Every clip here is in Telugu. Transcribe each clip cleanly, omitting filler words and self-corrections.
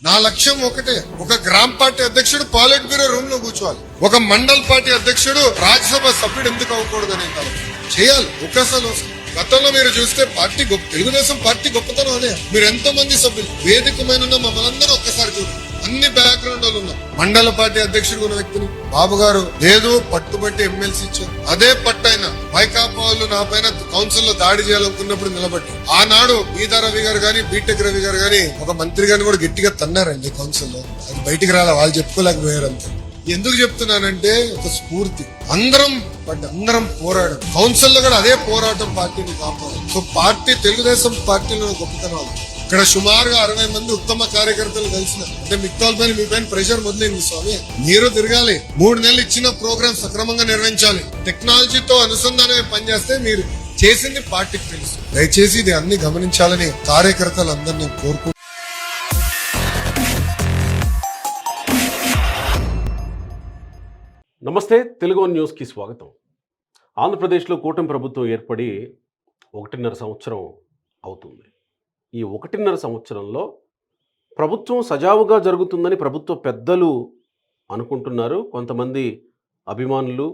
నా లక్ష్యం ఒకటే, ఒక గ్రామ పార్టీ అధ్యక్షుడు పాలిట్ బ్యూరో రూమ్ లో కూర్చోవాలి, ఒక మండల్ పార్టీ అధ్యక్షుడు రాజ్యసభ సభ్యుడు ఎందుకు అవ్వకూడదు అనే చేయాలి. ఒకసారి గతంలో మీరు చూస్తే పార్టీ తెలుగుదేశం పార్టీ గొప్పతనం అదే. మీరు ఎంతో మంది సభ్యులు వేదిక మీద ఉన్న మమ్మల్ని అందరూ ఒక్కసారి చూడండి, అన్ని బ్యాక్గ్రౌండ్ వాళ్ళు ఉన్నాం. మండల పార్టీ అధ్యక్షుడు ఉన్న వ్యక్తిని బాబు గారు లేదు పట్టుబట్టి ఎమ్మెల్సీ ఇచ్చారు. అదే పట్టైన వైకాపా వాళ్ళు నా పైన కౌన్సిల్ లో దాడి చేయాలనుకున్నప్పుడు నిలబట్టి ఆనాడు బీదా రవి గారు గాని బీటెక్ రవి గారు గాని ఒక మంత్రి గారిని కూడా గట్టిగా తన్నారండి కౌన్సిల్ లో. అది బయటికి రాలా, వాళ్ళు చెప్పుకోలేకపోయారు అంతే. ఎందుకు చెప్తున్నానంటే ఒక స్ఫూర్తి, అందరం పోరాడం. కౌన్సిల్ లో కూడా అదే పోరాటం పార్టీని కాపాడు. సో పార్టీ తెలుగుదేశం పార్టీలో గొప్పతనం. ఇక్కడ సుమారుగా 60 మంది ఉత్తమ కార్యకర్తలు కలిసిన అంటే మిగతా పైన మీ పైన ప్రెషర్ మొదలైంది స్వామి. మీరు తిరగాలి, 3 నెలలు ఇచ్చిన ప్రోగ్రామ్ సక్రమంగా నిర్వహించాలి, టెక్నాలజీతో అనుసంధానమే పనిచేస్తే మీరు చేసింది పార్టీకి తెలుసు. దయచేసి ఇది అన్ని గమనించాలని కార్యకర్తలు అందరినీ కోరుకుంటున్నాను. నమస్తే, తెలుగు వన్ న్యూస్కి స్వాగతం. ఆంధ్రప్రదేశ్లో కూటమి ప్రభుత్వం ఏర్పడి 1.5 సంవత్సరం అవుతుంది. ఈ 1.5 సంవత్సరంలో ప్రభుత్వం సజావుగా జరుగుతుందని ప్రభుత్వ పెద్దలు అనుకుంటున్నారు. కొంతమంది అభిమానులు,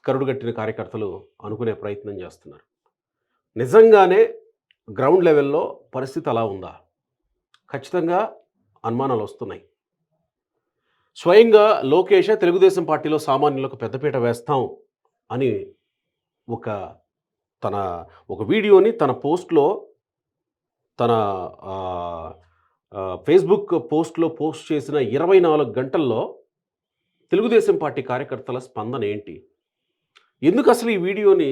కరుడుగట్టిన కార్యకర్తలు అనుకునే ప్రయత్నం చేస్తున్నారు. నిజంగానే గ్రౌండ్ లెవెల్లో పరిస్థితి అలా ఉందా? ఖచ్చితంగా అనుమానాలు వస్తున్నాయి. స్వయంగా లోకేష్ తెలుగుదేశం పార్టీలో సామాన్యులకు పెద్దపీట వేస్తాం అని ఒక వీడియోని తన పోస్ట్లో, తన ఫేస్బుక్ పోస్ట్లో పోస్ట్ చేసిన 24 గంటల్లో తెలుగుదేశం పార్టీ కార్యకర్తల స్పందన ఏంటి? ఎందుకు అసలు ఈ వీడియోని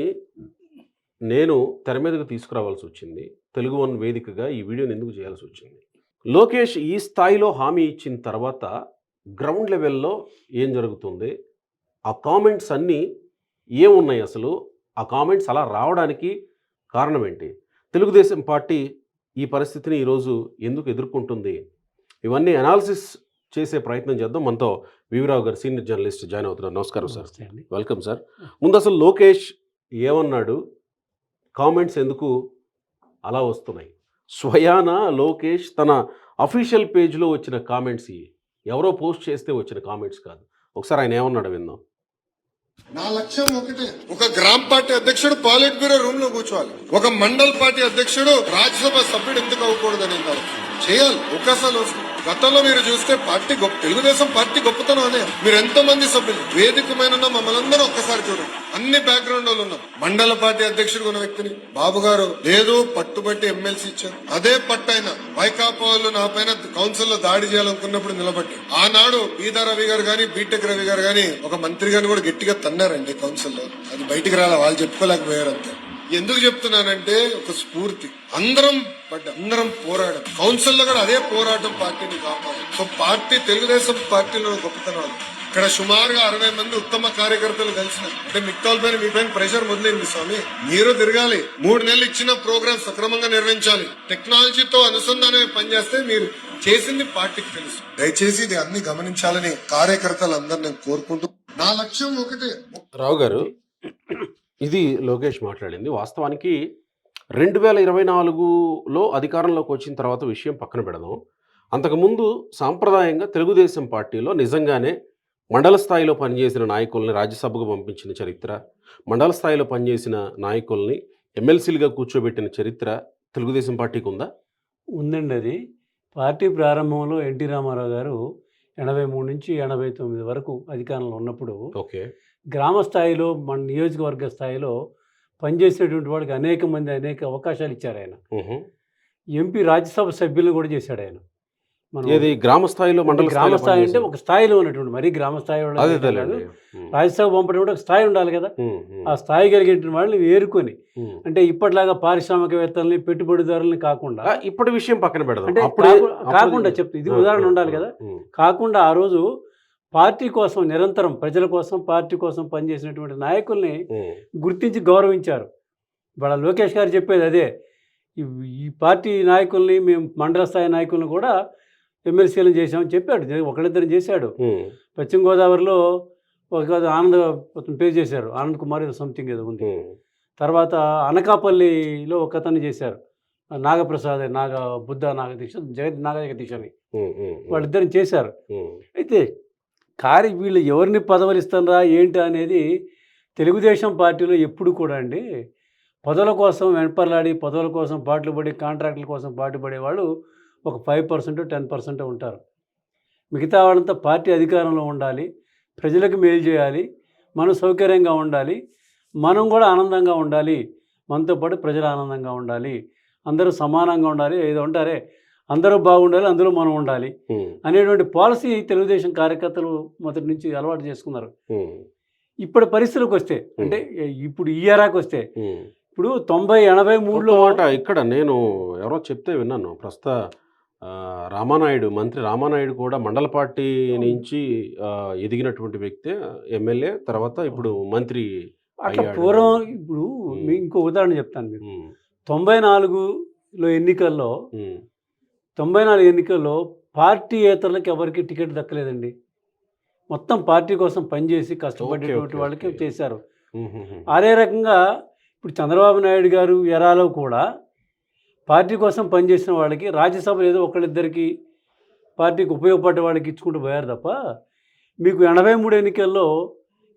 నేను తెర మీదకు తీసుకురావాల్సి వచ్చింది? తెలుగు వన్ వేదికగా ఈ వీడియోని ఎందుకు చేయాల్సి వచ్చింది? లోకేష్ ఈ స్థాయిలో హామీ ఇచ్చిన తర్వాత గ్రౌండ్ లెవెల్లో ఏం జరుగుతుంది? ఆ కామెంట్స్ అన్నీ ఏమున్నాయి అసలు? ఆ కామెంట్స్ అలా రావడానికి కారణం ఏంటి? తెలుగుదేశం పార్టీ ఈ పరిస్థితిని ఈరోజు ఎందుకు ఎదుర్కొంటుంది? ఇవన్నీ అనాలిసిస్ చేసే ప్రయత్నం చేద్దాం. మనతో వివిరావు గారు సీనియర్ జర్నలిస్ట్ జాయిన్ అవుతున్నారు. నమస్కారం సార్. Welcome sir. ముందు అసలు లోకేష్ ఏమన్నాడు? కామెంట్స్ ఎందుకు అలా వస్తున్నాయి? స్వయాన లోకేష్ తన అఫీషియల్ పేజ్లో వచ్చిన కామెంట్స్, ఎవరో పోస్ట్ చేస్తే వచ్చిన కామెంట్స్ కాదు. ఒకసారి ఆయన ఏమన్నాడు విందాం. నా లక్ష్యం ఒకటే, ఒక గ్రామ పార్టీ అధ్యక్షుడు పాలిట్ బ్యూరో రూమ్ లో కూర్చోవాలి, ఒక మండల్ పార్టీ అధ్యక్షుడు రాజ్యసభ సభ్యుడు ఎందుకు అవ్వకూడదు అని చేయాలి. ఒకసారి గతంలో మీరు చూస్తే పార్టీ తెలుగుదేశం పార్టీ గొప్పతనం అదే. మీరు ఎంతో మంది సభ్యులు వేదిక మీద ఉన్న మమ్మల్ని అందరూ ఒక్కసారి చూడండి, అన్ని బ్యాక్గ్రౌండ్ వాళ్ళు ఉన్నాం. మండల పార్టీ అధ్యక్షుడు ఉన్న వ్యక్తిని బాబు గారు లేదు పట్టుబట్టి ఎమ్మెల్సీ ఇచ్చారు. అదే పట్టైన వైకాపా వాళ్ళు నా పైన కౌన్సిల్ లో దాడి చేయాలనుకున్నప్పుడు నిలబట్టి ఆనాడు బీదా రవి గారు గాని బీటెక్ రవి గారు గాని ఒక మంత్రి గారిని కూడా గట్టిగా తన్నారండి కౌన్సిల్ లో. అది బయటికి రాలా, వాళ్ళు చెప్పుకోలేకపోయారు అంతే. ఎందుకు చెప్తున్నానంటే ఒక స్ఫూర్తి, అందరం పోరాడం. కౌన్సిల్ లో కూడా అదే పోరాటం పార్టీని కాపాడు. సో పార్టీ తెలుగుదేశం పార్టీలో గొప్పతనం. ఇక్కడ సుమారుగా 60 మంది ఉత్తమ కార్యకర్తలు కలిసిన అంటే మిగతా పైన మీ పైన ప్రెషర్ మొదలైంది స్వామి. మీరు తిరగాలి, 3 నెలలు ఇచ్చిన ప్రోగ్రామ్ సక్రమంగా నిర్వహించాలి, టెక్నాలజీతో అనుసంధానమే పనిచేస్తే మీరు చేసింది పార్టీకి తెలుసు. దయచేసి ఇది అన్ని గమనించాలని కార్యకర్తలు అందరినీ కోరుకుంటూ నా లక్ష్యం ఒకటే. రావు గారు, ఇది లోకేష్ మాట్లాడింది. వాస్తవానికి 2024లో అధికారంలోకి వచ్చిన తర్వాత విషయం పక్కన పెడదాం. అంతకుముందు సాంప్రదాయంగా తెలుగుదేశం పార్టీలో నిజంగానే మండల స్థాయిలో పనిచేసిన నాయకుల్ని రాజ్యసభకు పంపించిన చరిత్ర, మండల స్థాయిలో పనిచేసిన నాయకుల్ని ఎమ్మెల్సీలుగా కూర్చోబెట్టిన చరిత్ర తెలుగుదేశం పార్టీకి ఉందా? ఉందండి. అది పార్టీ ప్రారంభంలో ఎన్టీ రామారావు గారు 83 నుంచి 89 వరకు అధికారంలో ఉన్నప్పుడు ఓకే, గ్రామ స్థాయిలో మన నియోజకవర్గ స్థాయిలో పనిచేసేటువంటి వాడికి అనేక అవకాశాలు ఇచ్చారు ఆయన. ఎంపీ రాజ్యసభ సభ్యులను కూడా చేశాడు ఆయన. ఏది గ్రామ స్థాయిలో గ్రామ స్థాయి అంటే ఒక స్థాయిలో ఉన్నటువంటి, మరీ గ్రామ స్థాయి రాజ్యసభ పంపడం ఒక స్థాయి ఉండాలి కదా. ఆ స్థాయి కలిగిన వాళ్ళని వేరుకొని, అంటే ఇప్పటిలాగా పారిశ్రామికవేత్తల్ని పెట్టుబడిదారులని కాకుండా, ఇప్పటి విషయం పక్కన పెడదాం అంటే కాకుండా చెప్తే ఇది ఉదాహరణ ఉండాలి కదా. కాకుండా ఆ రోజు పార్టీ కోసం నిరంతరం ప్రజల కోసం పార్టీ కోసం పనిచేసినటువంటి నాయకుల్ని గుర్తించి గౌరవించారు. ఇవాళ లోకేష్ గారు చెప్పేది అదే. ఈ పార్టీ నాయకుల్ని మేము మండల స్థాయి నాయకులను కూడా ఎమ్మెల్సీలను చేశామని చెప్పాడు. ఒకళ్ళిద్దరు చేశాడు. పశ్చిమ గోదావరిలో ఒక ఆనంద్ పేరు చేశారు, ఆనంద్ కుమార్ సంథింగ్ ఏదో ఉంది. తర్వాత అనకాపల్లిలో ఒక అతన్ని చేశారు, నాగప్రసాద్ నాగదీక్ష నాగదీక్ష అని ఉమ్, ఉమ్, వాళ్ళిద్దరిని చేశారు. ఉమ్, అయితే వీళ్ళు ఎవరిని పదవులు ఇస్తారా ఏంటి అనేది తెలుగుదేశం పార్టీలో ఎప్పుడు కూడా అండి పదవుల కోసం వెనపర్లాడి పదవుల కోసం పాటలు పడి కాంట్రాక్టుల కోసం పాటుపడే వాళ్ళు ఒక 5% 10% ఉంటారు. మిగతా వాళ్ళంతా పార్టీ అధికారంలో ఉండాలి, ప్రజలకు మేలు చేయాలి, మనం సౌకర్యంగా ఉండాలి, మనం కూడా ఆనందంగా ఉండాలి, మనతో పాటు ప్రజలు ఆనందంగా ఉండాలి, అందరూ సమానంగా ఉండాలి, ఏదో ఉంటారే అందరూ బాగుండాలి, అందులో మనం ఉండాలి ఉమ్, అనేటువంటి పాలసీ తెలుగుదేశం కార్యకర్తలు మొదటి నుంచి అలవాటు చేసుకున్నారు. ఉమ్, ఇప్పుడు పరిస్థితులకు వస్తే అంటే ఇప్పుడు ఈ ఎరాకి వస్తే ఉమ్. ఇప్పుడు 90-83లో ఒక్క మాట ఇక్కడ నేను ఎవరో చెప్తే విన్నాను. మంత్రి రామానాయుడు కూడా మండల పార్టీ నుంచి ఎదిగినటువంటి వ్యక్తే, ఎమ్మెల్యే, తర్వాత ఇప్పుడు మంత్రి అట్లా అయ్యాడు. పూర్వం ఇప్పుడు ఇంకో ఉదాహరణ చెప్తాను మీకు. ఉమ్, 94 ఎన్నికల్లో ఉమ్, 94 ఎన్నికల్లో పార్టీయేతరులకు ఎవరికి టికెట్ దక్కలేదండి. మొత్తం పార్టీ కోసం పనిచేసి కష్టపడేటువంటి ఓకే, వాళ్ళకి ఓకే. చేశారు. ఉమ్, ఉమ్, ఉమ్. అదే రకంగా ఇప్పుడు చంద్రబాబు నాయుడు గారు ఎరాలో కూడా పార్టీ కోసం పనిచేసిన వాళ్ళకి రాజ్యసభలో ఏదో ఒకళ్ళిద్దరికి పార్టీకి ఉపయోగపడే వాళ్ళకి ఇచ్చుకుంటూ పోయారు తప్ప మీకు 83 ఎన్నికల్లో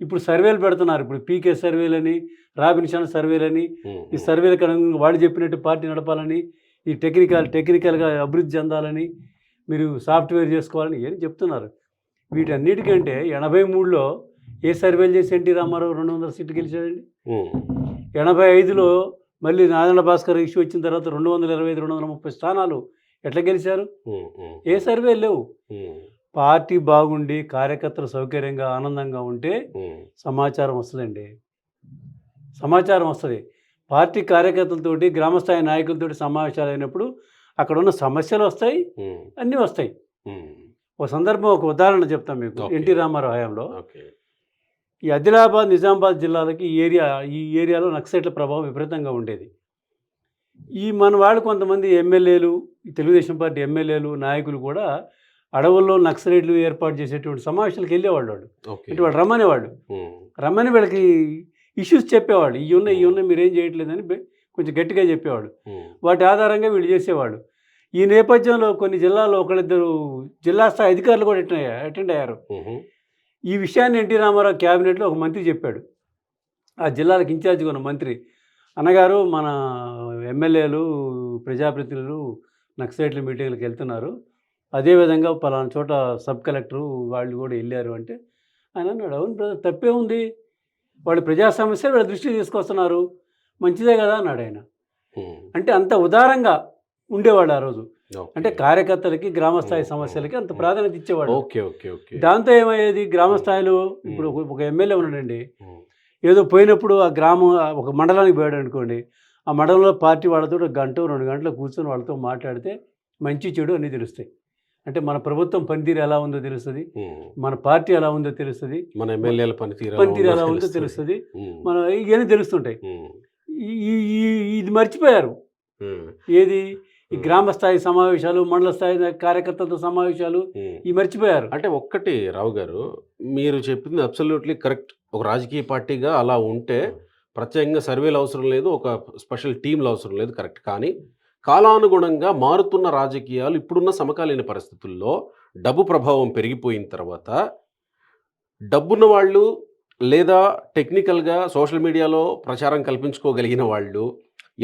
ఇప్పుడు సర్వేలు పెడుతున్నారు. ఇప్పుడు పీకే సర్వేలని, రాబిన్సన్ సర్వేలని, ఈ సర్వేలకు అనుగుణంగా వాళ్ళు చెప్పినట్టు పార్టీ నడపాలని, ఈ టెక్నికల్గా అభివృద్ధి చెందాలని, మీరు సాఫ్ట్వేర్ చేసుకోవాలని ఏం చెప్తున్నారు. వీటన్నిటికంటే 83లో ఏ సర్వేలు చేసి ఎన్టీ రామారావు 200 సీట్లు గెలిచాడండి. 85లో మళ్ళీ నారాయణ భాస్కర్ ఇష్యూ వచ్చిన తర్వాత 225, 230 స్థానాలు ఎట్లా గెలిచారు? ఏ సర్వేలు లేవు. పార్టీ బాగుండి కార్యకర్తలు సౌకర్యంగా ఆనందంగా ఉంటే సమాచారం వస్తుందండి. సమాచారం వస్తుంది. పార్టీ కార్యకర్తలతోటి గ్రామస్థాయి నాయకులతోటి సమావేశాలు అయినప్పుడు అక్కడ ఉన్న సమస్యలు వస్తాయి, అన్నీ వస్తాయి. ఒక ఉదాహరణ చెప్తాను మీకు. ఎన్టీ రామారావు హయాంలో ఈ ఆదిలాబాద్ నిజామాబాద్ జిల్లాలకి ఈ ఏరియాలో నక్సలైట్ల ప్రభావం విపరీతంగా ఉండేది. మన వాళ్ళు కొంతమంది ఎమ్మెల్యేలు, తెలుగుదేశం పార్టీ ఎమ్మెల్యేలు, నాయకులు కూడా అడవుల్లో నక్సలైట్లు ఏర్పాటు చేసేటువంటి సమావేశాలకు వెళ్ళేవాళ్ళు. అంటే వాళ్ళు రమ్మని వీళ్ళకి ఇష్యూస్ చెప్పేవాళ్ళు. ఇవి ఉన్నాయి మీరు ఏం చేయట్లేదని కొంచెం గట్టిగా చెప్పేవాడు. వాటి ఆధారంగా వీళ్ళు చేసేవాళ్ళు. ఈ నేపథ్యంలో కొన్ని జిల్లాల్లో ఒకళ్ళిద్దరు జిల్లా స్థాయి అధికారులు కూడా అటెండ్ అయ్యారు. ఈ విషయాన్ని ఎన్టీ రామారావు క్యాబినెట్లో ఒక మంత్రి చెప్పాడు. ఆ జిల్లాలకు ఇన్ఛార్జిగా ఉన్న మంత్రి, అన్నగారు మన ఎమ్మెల్యేలు, ప్రజాప్రతినిధులు నక్సలైట్ల మీటింగ్లకు వెళ్తున్నారు, అదేవిధంగా పలానా చోట సబ్ కలెక్టరు వాళ్ళు కూడా వెళ్ళారు అంటే ఆయన అన్నాడు, అవును బ్రదర్, తప్పే ఉంది, వాళ్ళు ప్రజా సమస్యలు వీళ్ళ దృష్టికి తీసుకొస్తున్నారు, మంచిదే కదా అన్నాడు ఆయన. అంటే అంత ఉదారంగా ఉండేవాడు ఆ రోజు. అంటే కార్యకర్తలకి గ్రామస్థాయి సమస్యలకి అంత ప్రాధాన్యత ఇచ్చేవాడు. దాంతో ఏమయ్యేది, గ్రామస్థాయిలో ఇప్పుడు ఒక ఎమ్మెల్యే ఉన్నాడండి, ఏదో పోయినప్పుడు ఆ గ్రామం ఒక మండలానికి పోయాడు అనుకోండి, ఆ మండలంలో పార్టీ వాళ్ళతో 1 గంట 2 గంటలు కూర్చొని వాళ్ళతో మాట్లాడితే మంచి చెడు అన్నీ తెలుస్తాయి. అంటే మన ప్రభుత్వం పనితీరు ఎలా ఉందో తెలుస్తుంది, మన పార్టీ ఎలా ఉందో తెలుస్తుంది, మన ఎమ్మెల్యేల పనితీరు ఎలా ఉందో తెలుస్తుంది, మన ఇవన్నీ తెలుస్తుంటాయి. ఇది మర్చిపోయారు. ఏది ఈ గ్రామ స్థాయి సమావేశాలు, మండల స్థాయి కార్యకర్తలతో సమావేశాలు ఈ మర్చిపోయారు. అంటే ఒక్కటి రావు గారు, మీరు చెప్పింది అబ్సల్యూట్లీ కరెక్ట్. ఒక రాజకీయ పార్టీగా అలా ఉంటే ప్రత్యేకంగా సర్వేలు అవసరం లేదు, ఒక స్పెషల్ టీంలు అవసరం లేదు, కరెక్ట్. కానీ కాలానుగుణంగా మారుతున్న రాజకీయాలు, ఇప్పుడున్న సమకాలీన పరిస్థితుల్లో డబ్బు ప్రభావం పెరిగిపోయిన తర్వాత డబ్బున్న వాళ్ళు లేదా టెక్నికల్గా సోషల్ మీడియాలో ప్రచారం కల్పించుకోగలిగిన వాళ్ళు,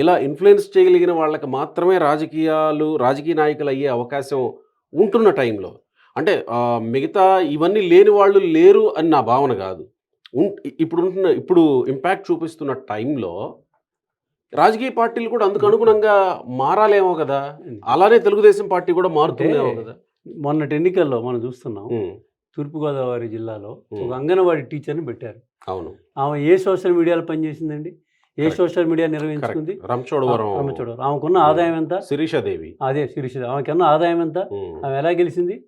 ఇలా ఇన్ఫ్లుయెన్స్ చేయగలిగిన వాళ్ళకి మాత్రమే రాజకీయ నాయకులు అయ్యే అవకాశం ఉంటున్న టైంలో, అంటే మిగతా ఇవన్నీ లేని వాళ్ళు లేరు అని నా భావన కాదు. ఇప్పుడు ఇంపాక్ట్ చూపిస్తున్న టైంలో రాజకీయ పార్టీలు కూడా అందుకు అనుగుణంగా మారాలేమో కదా. అలానే తెలుగుదేశం పార్టీ కూడా మారుతుందేమో కదా. మొన్నటి ఎన్నికల్లో మనం చూస్తున్నాం, తూర్పుగోదావరి జిల్లాలో ఒక అంగన్వాడీ టీచర్ని పెట్టారు. అవును. ఆమె ఏ సోషల్ మీడియాలో పనిచేసిందండి, ఏ సోషల్ మీడియా నిర్వహించుకుంది? రంచోడవరం. ఆమెకున్న ఆదాయం ఎంత? శిరీషాదేవి. శిరీష. ఆమెకున్న ఆదాయం ఎంత? ఆమె ఎలా గెలిచింది?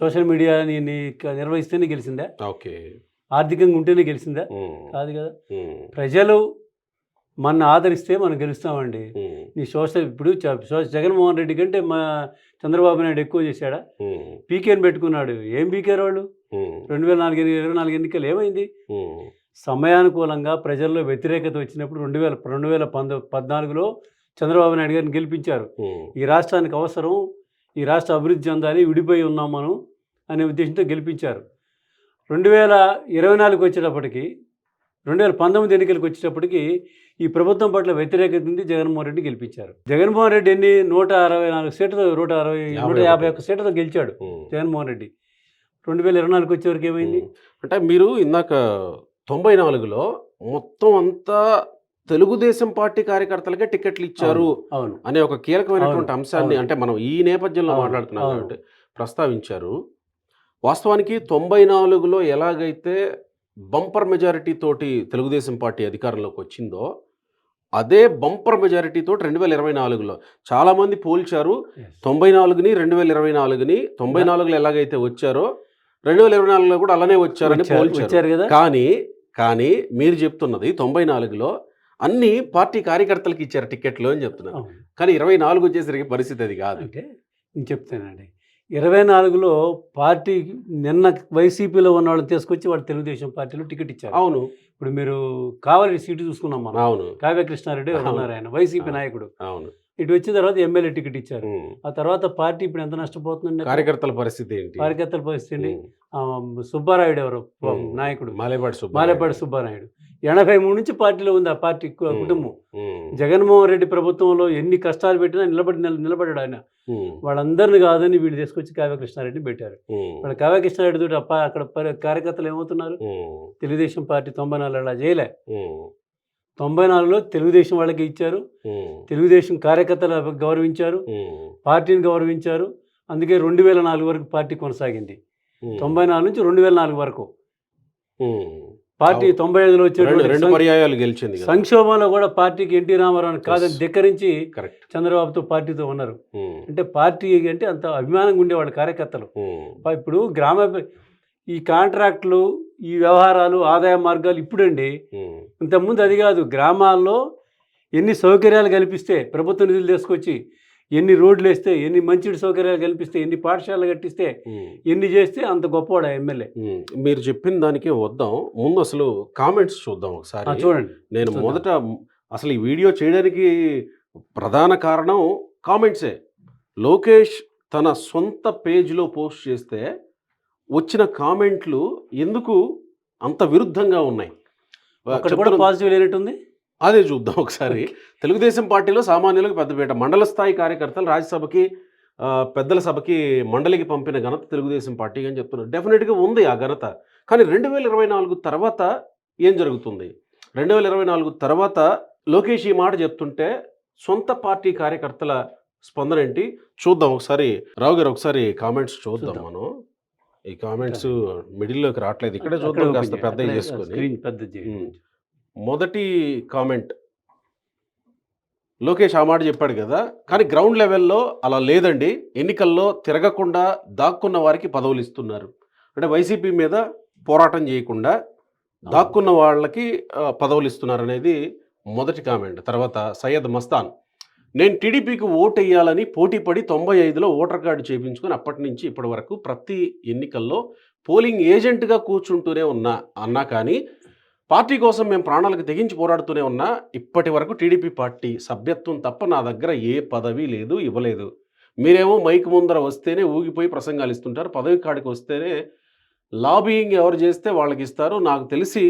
సోషల్ మీడియాని నిర్వహిస్తేనే గెలిచిందా? ఓకే. ఆర్థికంగా ఉంటేనే గెలిచిందా? కాదు కదా. ప్రజలు మన ఆదరిస్తే మనం గెలుస్తామండి. నీ ఇప్పుడు జగన్మోహన్ రెడ్డి కంటే మా చంద్రబాబు నాయుడు ఎక్కువ చేశాడా? పీకేని పెట్టుకున్నాడు. ఏం పీకారు వాళ్ళు? 2024 ఎన్నికలు ఏమైంది? సమయానుకూలంగా ప్రజల్లో వ్యతిరేకత వచ్చినప్పుడు 2014లో చంద్రబాబు నాయుడు గారిని గెలిపించారు. ఈ రాష్ట్రానికి అవసరం, ఈ రాష్ట్ర అభివృద్ధి చెందాలి, విడిపోయి ఉన్నాం మనం అనే ఉద్దేశంతో గెలిపించారు. 2024 వచ్చేటప్పటికి 2019 ఎన్నికలకు వచ్చేటప్పటికి ఈ ప్రభుత్వం పట్ల వ్యతిరేకత ఉంది. జగన్మోహన్ రెడ్డి గెలిపించారు. జగన్మోహన్ రెడ్డి ఎన్ని 164 సీట్లతో 151 సీట్లతో గెలిచాడు జగన్మోహన్ రెడ్డి. 2024 వచ్చేవరకు ఏమైంది? అంటే మీరు ఇందాక 94లో మొత్తం అంతా తెలుగుదేశం పార్టీ కార్యకర్తలకే టికెట్లు ఇచ్చారు అవును అనే ఒక కీలకమైనటువంటి అంశాన్ని అవును. అంటే మనం ఈ నేపథ్యంలో అవును. మాట్లాడుతున్నాం అవును. కాబట్టి ప్రస్తావించారు. వాస్తవానికి 94లో ఎలాగైతే బంపర్ మెజారిటీ తోటి తెలుగుదేశం పార్టీ అధికారంలోకి వచ్చిందో అదే బంపర్ మెజారిటీతో 2024లో చాలామంది పోల్చారు. 94ని 2024ని 94లో ఎలాగైతే వచ్చారో 2024లో కూడా అలానే వచ్చారని పోల్చారు. వచ్చారు కదా. కానీ మీరు చెప్తున్నది 94లో అన్ని పార్టీ కార్యకర్తలకు ఇచ్చారు టికెట్లు అని చెప్తున్నారు. అవును. కానీ 24 వచ్చేసరికి పరిస్థితి అది కాదు. అంటే నేను చెప్తానండి, 24లో పార్టీ నిన్న వైసీపీలో ఉన్న వాళ్ళని తీసుకొచ్చి వాళ్ళు తెలుగుదేశం పార్టీలో టికెట్ ఇచ్చారు. అవును ఇప్పుడు మీరు కావాలి సీటు చూసుకున్నాం మనం. అవును కావ్య కృష్ణారెడ్డి ఎవరు ఉన్నారు, ఆయన వైసీపీ నాయకుడు. అవును ఇటు వచ్చిన తర్వాత ఎమ్మెల్యే టికెట్ ఇచ్చారు. ఆ తర్వాత పార్టీ ఇప్పుడు ఎంత నష్టపోతుందండి? కార్యకర్తల పరిస్థితి ఏంటి? కార్యకర్తల పరిస్థితి అండి. సుబ్బారాయుడు ఎవరు నాయకుడు, మాలేపాటి సుబ్బారాయుడు 83 నుంచి పార్టీలో ఉంది ఆ పార్టీ కుటుంబం. జగన్మోహన్ రెడ్డి ప్రభుత్వంలో ఎన్ని కష్టాలు పెట్టినా నిలబడ్డాడు ఆయన. వాళ్ళందరిని కాదని వీళ్ళు తీసుకొచ్చి కావ్య కృష్ణారెడ్డిని పెట్టారు. వాళ్ళ కావ్య కృష్ణారెడ్డి తోటి అక్కడ కార్యకర్తలు ఏమవుతున్నారు? తెలుగుదేశం పార్టీ 94 అలా చేయలే. 94లో తెలుగుదేశం వాళ్ళకి ఇచ్చారు, తెలుగుదేశం కార్యకర్తలు గౌరవించారు, పార్టీని గౌరవించారు. అందుకే 2004 వరకు పార్టీ కొనసాగింది. 94 నుంచి 2004 వరకు పార్టీ 95లో రెండు పర్యాయాలు గెలిచింది. సంక్షోభంలో కూడా పార్టీకి ఎన్టీ రామారావు కాదని ధిక్కరించి చంద్రబాబుతో పార్టీతో ఉన్నారు. అంటే పార్టీ అంటే అంత అభిమానంగా ఉండేవాళ్ళు కార్యకర్తలు. ఇప్పుడు ఈ కాంట్రాక్టులు, ఈ వ్యవహారాలు, ఆదాయ మార్గాలు ఇప్పుడండి. ఇంతకుముందు అది కాదు. గ్రామాల్లో ఎన్ని సౌకర్యాలు కల్పిస్తే, ప్రభుత్వ నిధులు తీసుకొచ్చి ఎన్ని రోడ్లు వేస్తే, ఎన్ని మంచి సౌకర్యాలు కల్పిస్తే, ఎన్ని పాఠశాలలు కట్టిస్తే, ఎన్ని చేస్తే అంత గొప్పవాడు ఎమ్మెల్యే. మీరు చెప్పిన దానికి వద్దాం. ముందు అసలు కామెంట్స్ చూద్దాం ఒకసారి. చూడండి. నేను మొదట అసలు ఈ వీడియో చేయడానికి ప్రధాన కారణం కామెంట్సే. లోకేష్ తన సొంత పేజ్లో పోస్ట్ చేస్తే వచ్చిన కామెంట్లు ఎందుకు అంత విరుద్ధంగా ఉన్నాయి? పాజిటివ్ లేనట్టుంది. అదే చూద్దాం ఒకసారి. తెలుగుదేశం పార్టీలో సామాన్యులకు పెద్దపీట, మండల స్థాయి కార్యకర్తలు రాజ్యసభకి పెద్దల సభకి మండలికి పంపిన ఘనత తెలుగుదేశం పార్టీ అని చెప్తున్నారు. డెఫినెట్గా ఉంది ఆ ఘనత. కానీ 2024 తర్వాత ఏం జరుగుతుంది? 2024 తర్వాత లోకేష్ ఈ మాట చెప్తుంటే సొంత పార్టీ కార్యకర్తల స్పందన ఏంటి చూద్దాం ఒకసారి. రావు గారు ఒకసారి కామెంట్స్ చూద్దాం మనం. ఈ కామెంట్స్ మిడిల్లోకి రావట్లేదు, ఇక్కడే చూద్దాం కాస్త పెద్దవి చేసుకొని. మొదటి కామెంట్, లోకేష్ ఆ మాట చెప్పాడు కదా, కానీ గ్రౌండ్ లెవెల్లో అలా లేదండి. ఎన్నికల్లో తిరగకుండా దాక్కున్న వారికి పదవులు ఇస్తున్నారు. అంటే వైసీపీ మీద పోరాటం చేయకుండా దాక్కున్న వాళ్ళకి పదవులు ఇస్తున్నారు అనేది మొదటి కామెంట్. తర్వాత సయ్యద్ మస్తాన్, నేను టీడీపీకి ఓటు వేయాలని పోటీపడి 95లో ఓటర్ కార్డు చేయించుకొని అప్పటి నుంచి ఇప్పటి వరకు ప్రతి ఎన్నికల్లో పోలింగ్ ఏజెంట్గా కూర్చుంటూనే అన్నా కానీ పార్టీ కోసం మేము ప్రాణాలకు తెగించి పోరాడుతూనే ఉన్నా. ఇప్పటి వరకు టీడీపీ పార్టీ సభ్యత్వం తప్ప నా దగ్గర ఏ పదవి లేదు, ఇవ్వలేదు. మీరేమో మైక్ ముందర వస్తేనే ఊగిపోయి ప్రసంగాలు ఇస్తుంటారు, పదవి కాడికి వస్తేనే లాబియింగ్ ఎవరు చేస్తే వాళ్ళకి ఇస్తారు. నాకు తెలిసి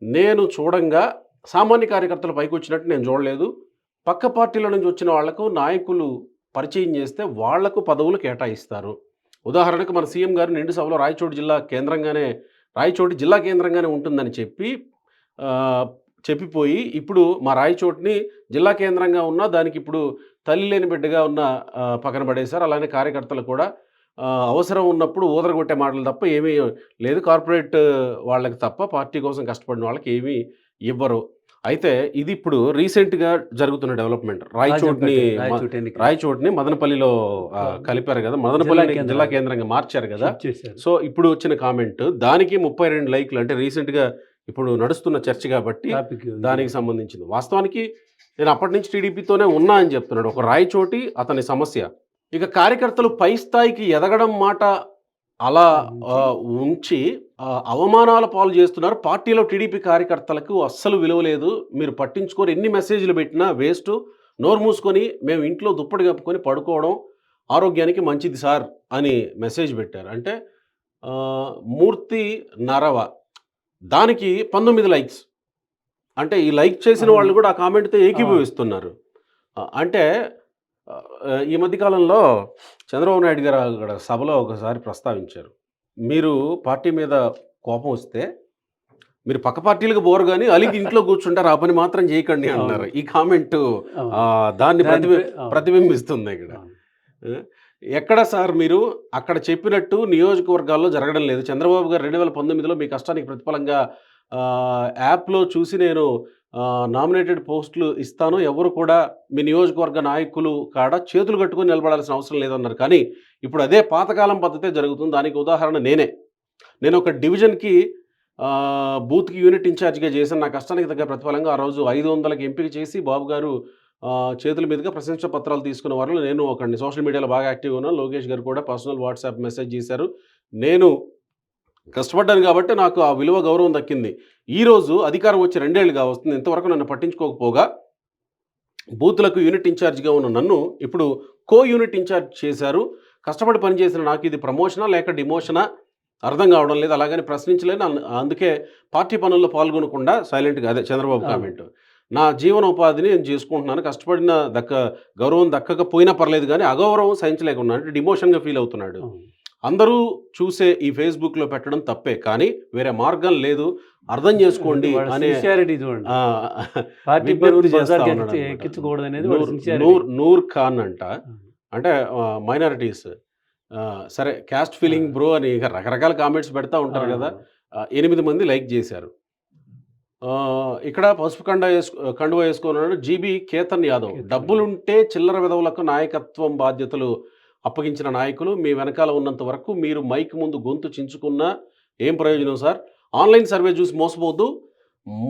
నేను చూడంగా సామాన్య కార్యకర్తలు పైకి వచ్చినట్టు నేను చూడలేదు. పక్క పార్టీల నుంచి వచ్చిన వాళ్లకు నాయకులు పరిచయం చేస్తే వాళ్లకు పదవులు కేటాయిస్తారు. ఉదాహరణకు మన సీఎం గారు నిండు సభలో రాయచోటి జిల్లా కేంద్రంగానే ఉంటుందని చెప్పిపోయి ఇప్పుడు మా రాయచోటిని జిల్లా కేంద్రంగా ఉన్నా దానికి ఇప్పుడు తల్లి లేని బిడ్డగా ఉన్న పక్కన పడేశారు. అలానే కార్యకర్తలు కూడా అవసరం ఉన్నప్పుడు ఊదరగొట్టే మాటలు తప్ప ఏమీ లేదు. కార్పొరేట్ వాళ్ళకి తప్ప పార్టీ కోసం కష్టపడిన వాళ్ళకి ఏమీ ఇవ్వరు. అయితే ఇది ఇప్పుడు రీసెంట్గా జరుగుతున్న డెవలప్మెంట్. రాయచోటిని మదనపల్లిలో కలిపారు కదా, మదనపల్లి జిల్లా కేంద్రంగా మార్చారు కదా. సో ఇప్పుడు వచ్చిన కామెంట్ దానికి 32 లైక్లు. అంటే రీసెంట్గా ఇప్పుడు నడుస్తున్న చర్చ కాబట్టి దానికి సంబంధించింది. వాస్తవానికి నేను అప్పటి నుంచి టీడీపీతోనే ఉన్నా అని చెప్తున్నాడు. ఒక రాయచోటి అతని సమస్య. ఇక కార్యకర్తలు పై స్థాయికి ఎదగడం మాట అలా ఉంచి అవమానాల పాలు చేస్తున్నారు. పార్టీలో టీడీపీ కార్యకర్తలకు అస్సలు విలువ లేదు, మీరు పట్టించుకొని ఎన్ని మెసేజ్లు పెట్టినా వేస్ట్, నోరు మూసుకొని మేము ఇంట్లో దుప్పటి కప్పుకొని పడుకోవడం ఆరోగ్యానికి మంచిది సార్ అని మెసేజ్ పెట్టారు. అంటే మూర్తి నరవ దానికి 19 లైక్స్. అంటే ఈ లైక్ చేసిన వాళ్ళు కూడా ఆ కామెంట్తో ఏకీభవిస్తున్నారు. అంటే ఈ మధ్యకాలంలో చంద్రబాబు నాయుడు గారు అక్కడ సభలో ఒకసారి ప్రస్తావించారు, మీరు పార్టీ మీద కోపం వస్తే మీరు పక్క పార్టీలకు బోరు కానీ అలిగి ఇంట్లో కూర్చుంటారు, ఆ పని మాత్రం చేయకండి అన్నారు. ఈ కామెంట్ దాన్ని ప్రతిబింబిస్తుంది ఇక్కడ. ఎక్కడ సార్ మీరు అక్కడ చెప్పినట్టు నియోజకవర్గాల్లో జరగడం లేదు. చంద్రబాబు గారు 2019లో మీ కష్టానికి ప్రతిఫలంగా యాప్లో చూసి నేను నామినేటెడ్ పోస్టులు ఇస్తాను, ఎవరు కూడా మీ నియోజకవర్గ నాయకులు కాడ చేతులు కట్టుకొని నిలబడాల్సిన అవసరం లేదన్నారు. కానీ ఇప్పుడు అదే పాతకాలం పద్ధతే జరుగుతుంది. దానికి ఉదాహరణ నేను ఒక డివిజన్కి బూత్కి యూనిట్ ఇన్ఛార్జిగా చేసిన నా కష్టానికి తగ్గ ప్రతిఫలంగా ఆ రోజు 500కి ఎంపిక చేసి బాబు గారు చేతుల మీదుగా ప్రశంసా పత్రాలు తీసుకున్న వారిలో నేను ఒకడిని. సోషల్ మీడియాలో బాగా యాక్టివ్గా ఉన్నాను. లోకేష్ గారు కూడా పర్సనల్ వాట్సాప్ మెసేజ్ చేశారు. నేను కష్టపడ్డాను కాబట్టి నాకు ఆ విలువ గౌరవం దక్కింది. ఈరోజు అధికారం వచ్చి 2 ఏళ్ళుగా వస్తుంది, ఇంతవరకు నన్ను పట్టించుకోకపోగా బూత్లకు యూనిట్ ఇన్ఛార్జిగా ఉన్న నన్ను ఇప్పుడు యూనిట్ ఇన్ఛార్జ్ చేశారు. కష్టపడి పనిచేసిన నాకు ఇది ప్రమోషనా లేక డిమోషనా అర్థం కావడం లేదు, అలాగని ప్రశ్నించలేను. అందుకే పార్టీ పనుల్లో పాల్గొనకుండా సైలెంట్గా, అదే చంద్రబాబు కామెంట్, నా జీవనోపాధిని నేను చేసుకుంటున్నాను, కష్టపడిన గౌరవం దక్కకపోయినా పర్లేదు కానీ అగౌరవం సహించలేకున్నాను, అంటే డిమోషన్గా ఫీల్ అవుతున్నాడు. అందరూ చూసే ఈ ఫేస్బుక్లో పెట్టడం తప్పే, కానీ వేరే మార్గం లేదు, అర్థం చేసుకోండి అనే నూర్ ఖాన్ అంట. అంటే మైనారిటీస్ సరే క్యాస్ట్ ఫీలింగ్ బ్రో అని రకరకాల కామెంట్స్ పెడతా ఉంటారు కదా. 8 మంది లైక్ చేశారు. ఇక్కడ పసుపు కండువ వేసుకున్నాడు జీబీ కేతన్ యాదవ్. డబ్బులుంటే చిల్లర విధవులకు నాయకత్వం బాధ్యతలు అప్పగించిన నాయకులు మీ వెనకాల ఉన్నంత వరకు మీరు మైక్ ముందు గొంతు చించుకున్నా ఏం ప్రయోజనం సార్? ఆన్లైన్ సర్వే చూసి మోసపోద్దు,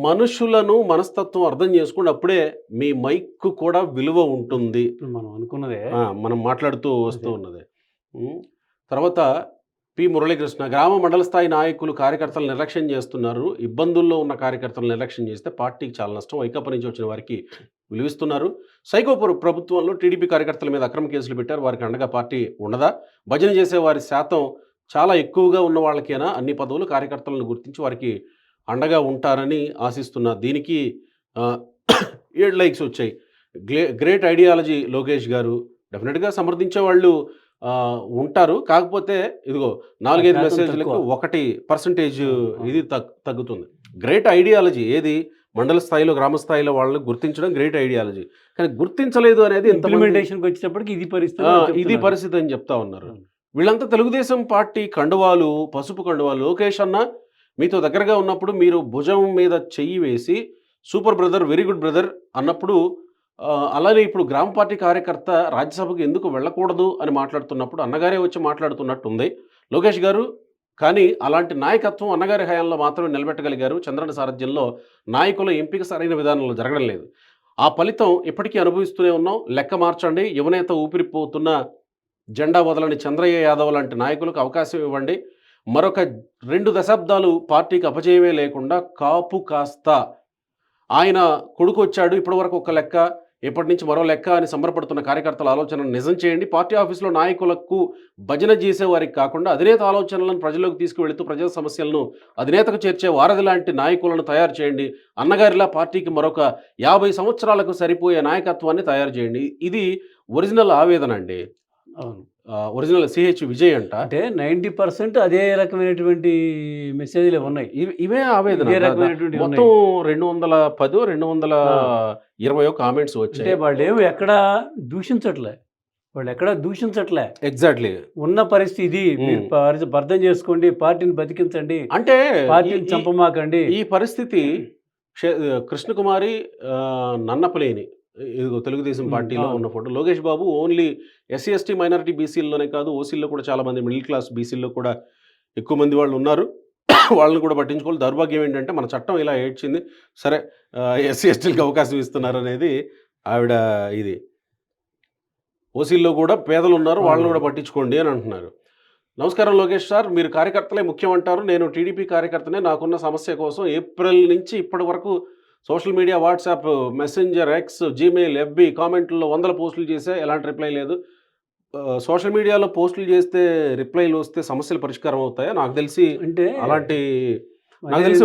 మనుషులను మనస్తత్వం అర్థం చేసుకుని అప్పుడే మీ మైక్ కూడా విలువ ఉంటుంది. మనం అనుకున్నదే, మనం మాట్లాడుతూ వస్తూ ఉన్నదే. తర్వాత పి మురళీకృష్ణ, గ్రామ మండల స్థాయి నాయకులు కార్యకర్తలు నిర్లక్ష్యం చేస్తున్నారు, ఇబ్బందుల్లో ఉన్న కార్యకర్తలు నిర్లక్ష్యం చేస్తే పార్టీకి చాలా నష్టం, వైకాపా నుంచి వచ్చిన వారికి విలువిస్తున్నారు. సైకో ప్రభుత్వంలో టీడీపీ కార్యకర్తల మీద అక్రమ కేసులు పెట్టారు, వారికి అండగా పార్టీ ఉండదా? భజన చేసే వారి శాతం చాలా ఎక్కువగా ఉన్న వాళ్ళకేనా అన్ని పదవులు? కార్యకర్తలను గుర్తించి వారికి అండగా ఉంటారని ఆశిస్తున్నా. దీనికి 7 లైక్స్ వచ్చాయి. గ్రేట్ ఐడియాలజీ లోకేష్ గారు. డెఫినెట్గా సమర్థించే వాళ్ళు ఉంటారు, కాకపోతే ఇదిగో 4-5 మెసేజ్లకు 1% ఇది తగ్గుతుంది. గ్రేట్ ఐడియాలజీ ఏది? మండల స్థాయిలో గ్రామ స్థాయిలో వాళ్ళని గుర్తించడం గ్రేట్ ఐడియాలజీ, కానీ గుర్తించలేదు అనేది ఇంప్లిమెంటేషన్కి వచ్చేటప్పటికి ఇది పరిస్థితి అని చెప్తా ఉన్నారు. వీళ్ళంతా తెలుగుదేశం పార్టీ కండువాలు, పసుపు కండువాలు. లోకేష్ అన్న మీతో దగ్గరగా ఉన్నప్పుడు మీరు భుజం మీద చెయ్యి వేసి super brother, very good brother అన్నప్పుడు, అలానే ఇప్పుడు గ్రామ పార్టీ కార్యకర్త రాజ్యసభకు ఎందుకు వెళ్ళకూడదు అని మాట్లాడుతున్నప్పుడు అన్నగారే వచ్చి మాట్లాడుతున్నట్టుంది లోకేష్ గారు. కానీ అలాంటి నాయకత్వం అన్నగారి హయాంలో మాత్రమే నిలబెట్టగలిగారు. చంద్రన్న సారథ్యంలో నాయకుల ఎంపిక సరైన విధానంలో జరగడం లేదు. ఆ ఫలితం ఇప్పటికీ అనుభవిస్తూనే ఉన్నాం. లెక్క మార్చండి. యువనేత ఊపిరిపోతున్న జెండా వదలని చంద్రయ్య యాదవ్ లాంటి నాయకులకు అవకాశం ఇవ్వండి. మరొక 2 దశాబ్దాలు పార్టీకి అపజయమే లేకుండా కాపు కాస్తా. ఆయన కొడుకు వచ్చాడు, ఇప్పటి వరకు ఒక లెక్క, ఎప్పటి నుంచి మరో లెక్క అని సంబరపడుతున్న కార్యకర్తల ఆలోచనను నిజం చేయండి. పార్టీ ఆఫీసులో నాయకులకు భజన చేసే వారికి కాకుండా అధినేత ఆలోచనలను ప్రజల్లోకి తీసుకువెళుతూ ప్రజల సమస్యలను అధినేతకు చేర్చే వారధి లాంటి నాయకులను తయారు చేయండి. అన్నగారిలా పార్టీకి మరొక 50 సంవత్సరాలకు సరిపోయే నాయకత్వాన్ని తయారు చేయండి. ఇది ఒరిజినల్ ఆవేదన అండి. ఒరిజినల్ సిహెచ్ విజయ్ అంట. అంటే 90% అదే రకమైనటువంటి మెసేజ్లే ఉన్నాయి. ఇవే ఆవేదన. మొత్తం 210, 220 కామెంట్స్ వచ్చాయి. వాళ్ళు ఏమి ఎక్కడా దూషించట్లే. ఎగ్జాక్ట్లీ ఉన్న పరిస్థితి ఇది. మీరు అర్థం చేసుకోండి, పార్టీని బతికించండి, అంటే పార్టీని చంపమాకండి. ఈ పరిస్థితి కృష్ణకుమారి నన్నపలేని తెలుగుదేశం పార్టీలో ఉన్న photo. Lokesh Babu only SC ST minority బీసీల్లోనే కాదు, ఓసీల్లో కూడా చాలామంది, మిడిల్ క్లాస్ బీసీల్లో కూడా ఎక్కువ మంది వాళ్ళు ఉన్నారు. వాళ్ళని కూడా పట్టించుకోవాలి. దౌర్భాగ్యం ఏంటంటే మన చట్టం ఇలా ఏడ్చింది, సరే ఎస్సీ ఎస్టీలకు అవకాశం ఇస్తున్నారు అనేది ఆవిడ ఇది. ఓసీల్లో కూడా పేదలు ఉన్నారు, వాళ్ళని కూడా పట్టించుకోండి అని అంటున్నారు. నమస్కారం లోకేష్ సార్, మీరు కార్యకర్తలే ముఖ్యం అంటారు. నేను టీడీపీ కార్యకర్తనే. నాకున్న సమస్య కోసం ఏప్రిల్ నుంచి ఇప్పటి వరకు social media, WhatsApp, Messenger, X, Gmail, FB కామెంట్లలో 100 పోస్టులు చేసా, ఎలాంటి రిప్లై లేదు. సోషల్ మీడియాలో పోస్టులు చేస్తే రిప్లైలు వస్తే సమస్యలు పరిష్కారం అవుతాయా? నాకు తెలిసి అంటే అలాంటి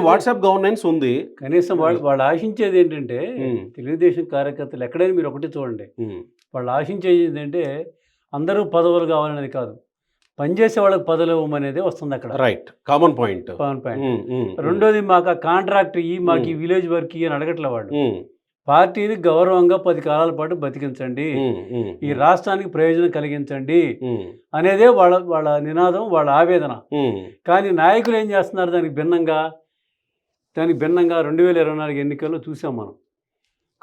వాట్సాప్ గవర్నెన్స్ ఉంది. కనీసం వాళ్ళు ఆశించేది ఏంటంటే, తెలుగుదేశం కార్యకర్తలు ఎక్కడైనా మీరు ఒకటి చూడండి, వాళ్ళు ఆశించేది ఏంటంటే అందరూ పదవులు కావాలనేది కాదు, పనిచేసే వాళ్ళకి పదవులు ఇవ్వమనేది వస్తుంది అక్కడ. Right, common point. రెండోది మాకు కాంట్రాక్ట్ మాకు ఈ విలేజ్ వర్క్ అని అడగట్లే వాళ్ళు. పార్టీని గౌరవంగా 10 కాలాల పాటు బతికించండి, ఈ రాష్ట్రానికి ప్రయోజనం కలిగించండి అనేదే వాళ్ళ నినాదం, వాళ్ళ ఆవేదన. కానీ నాయకులు ఏం చేస్తున్నారు? దానికి భిన్నంగా 2024 ఎన్నికల్లో చూసాం మనం.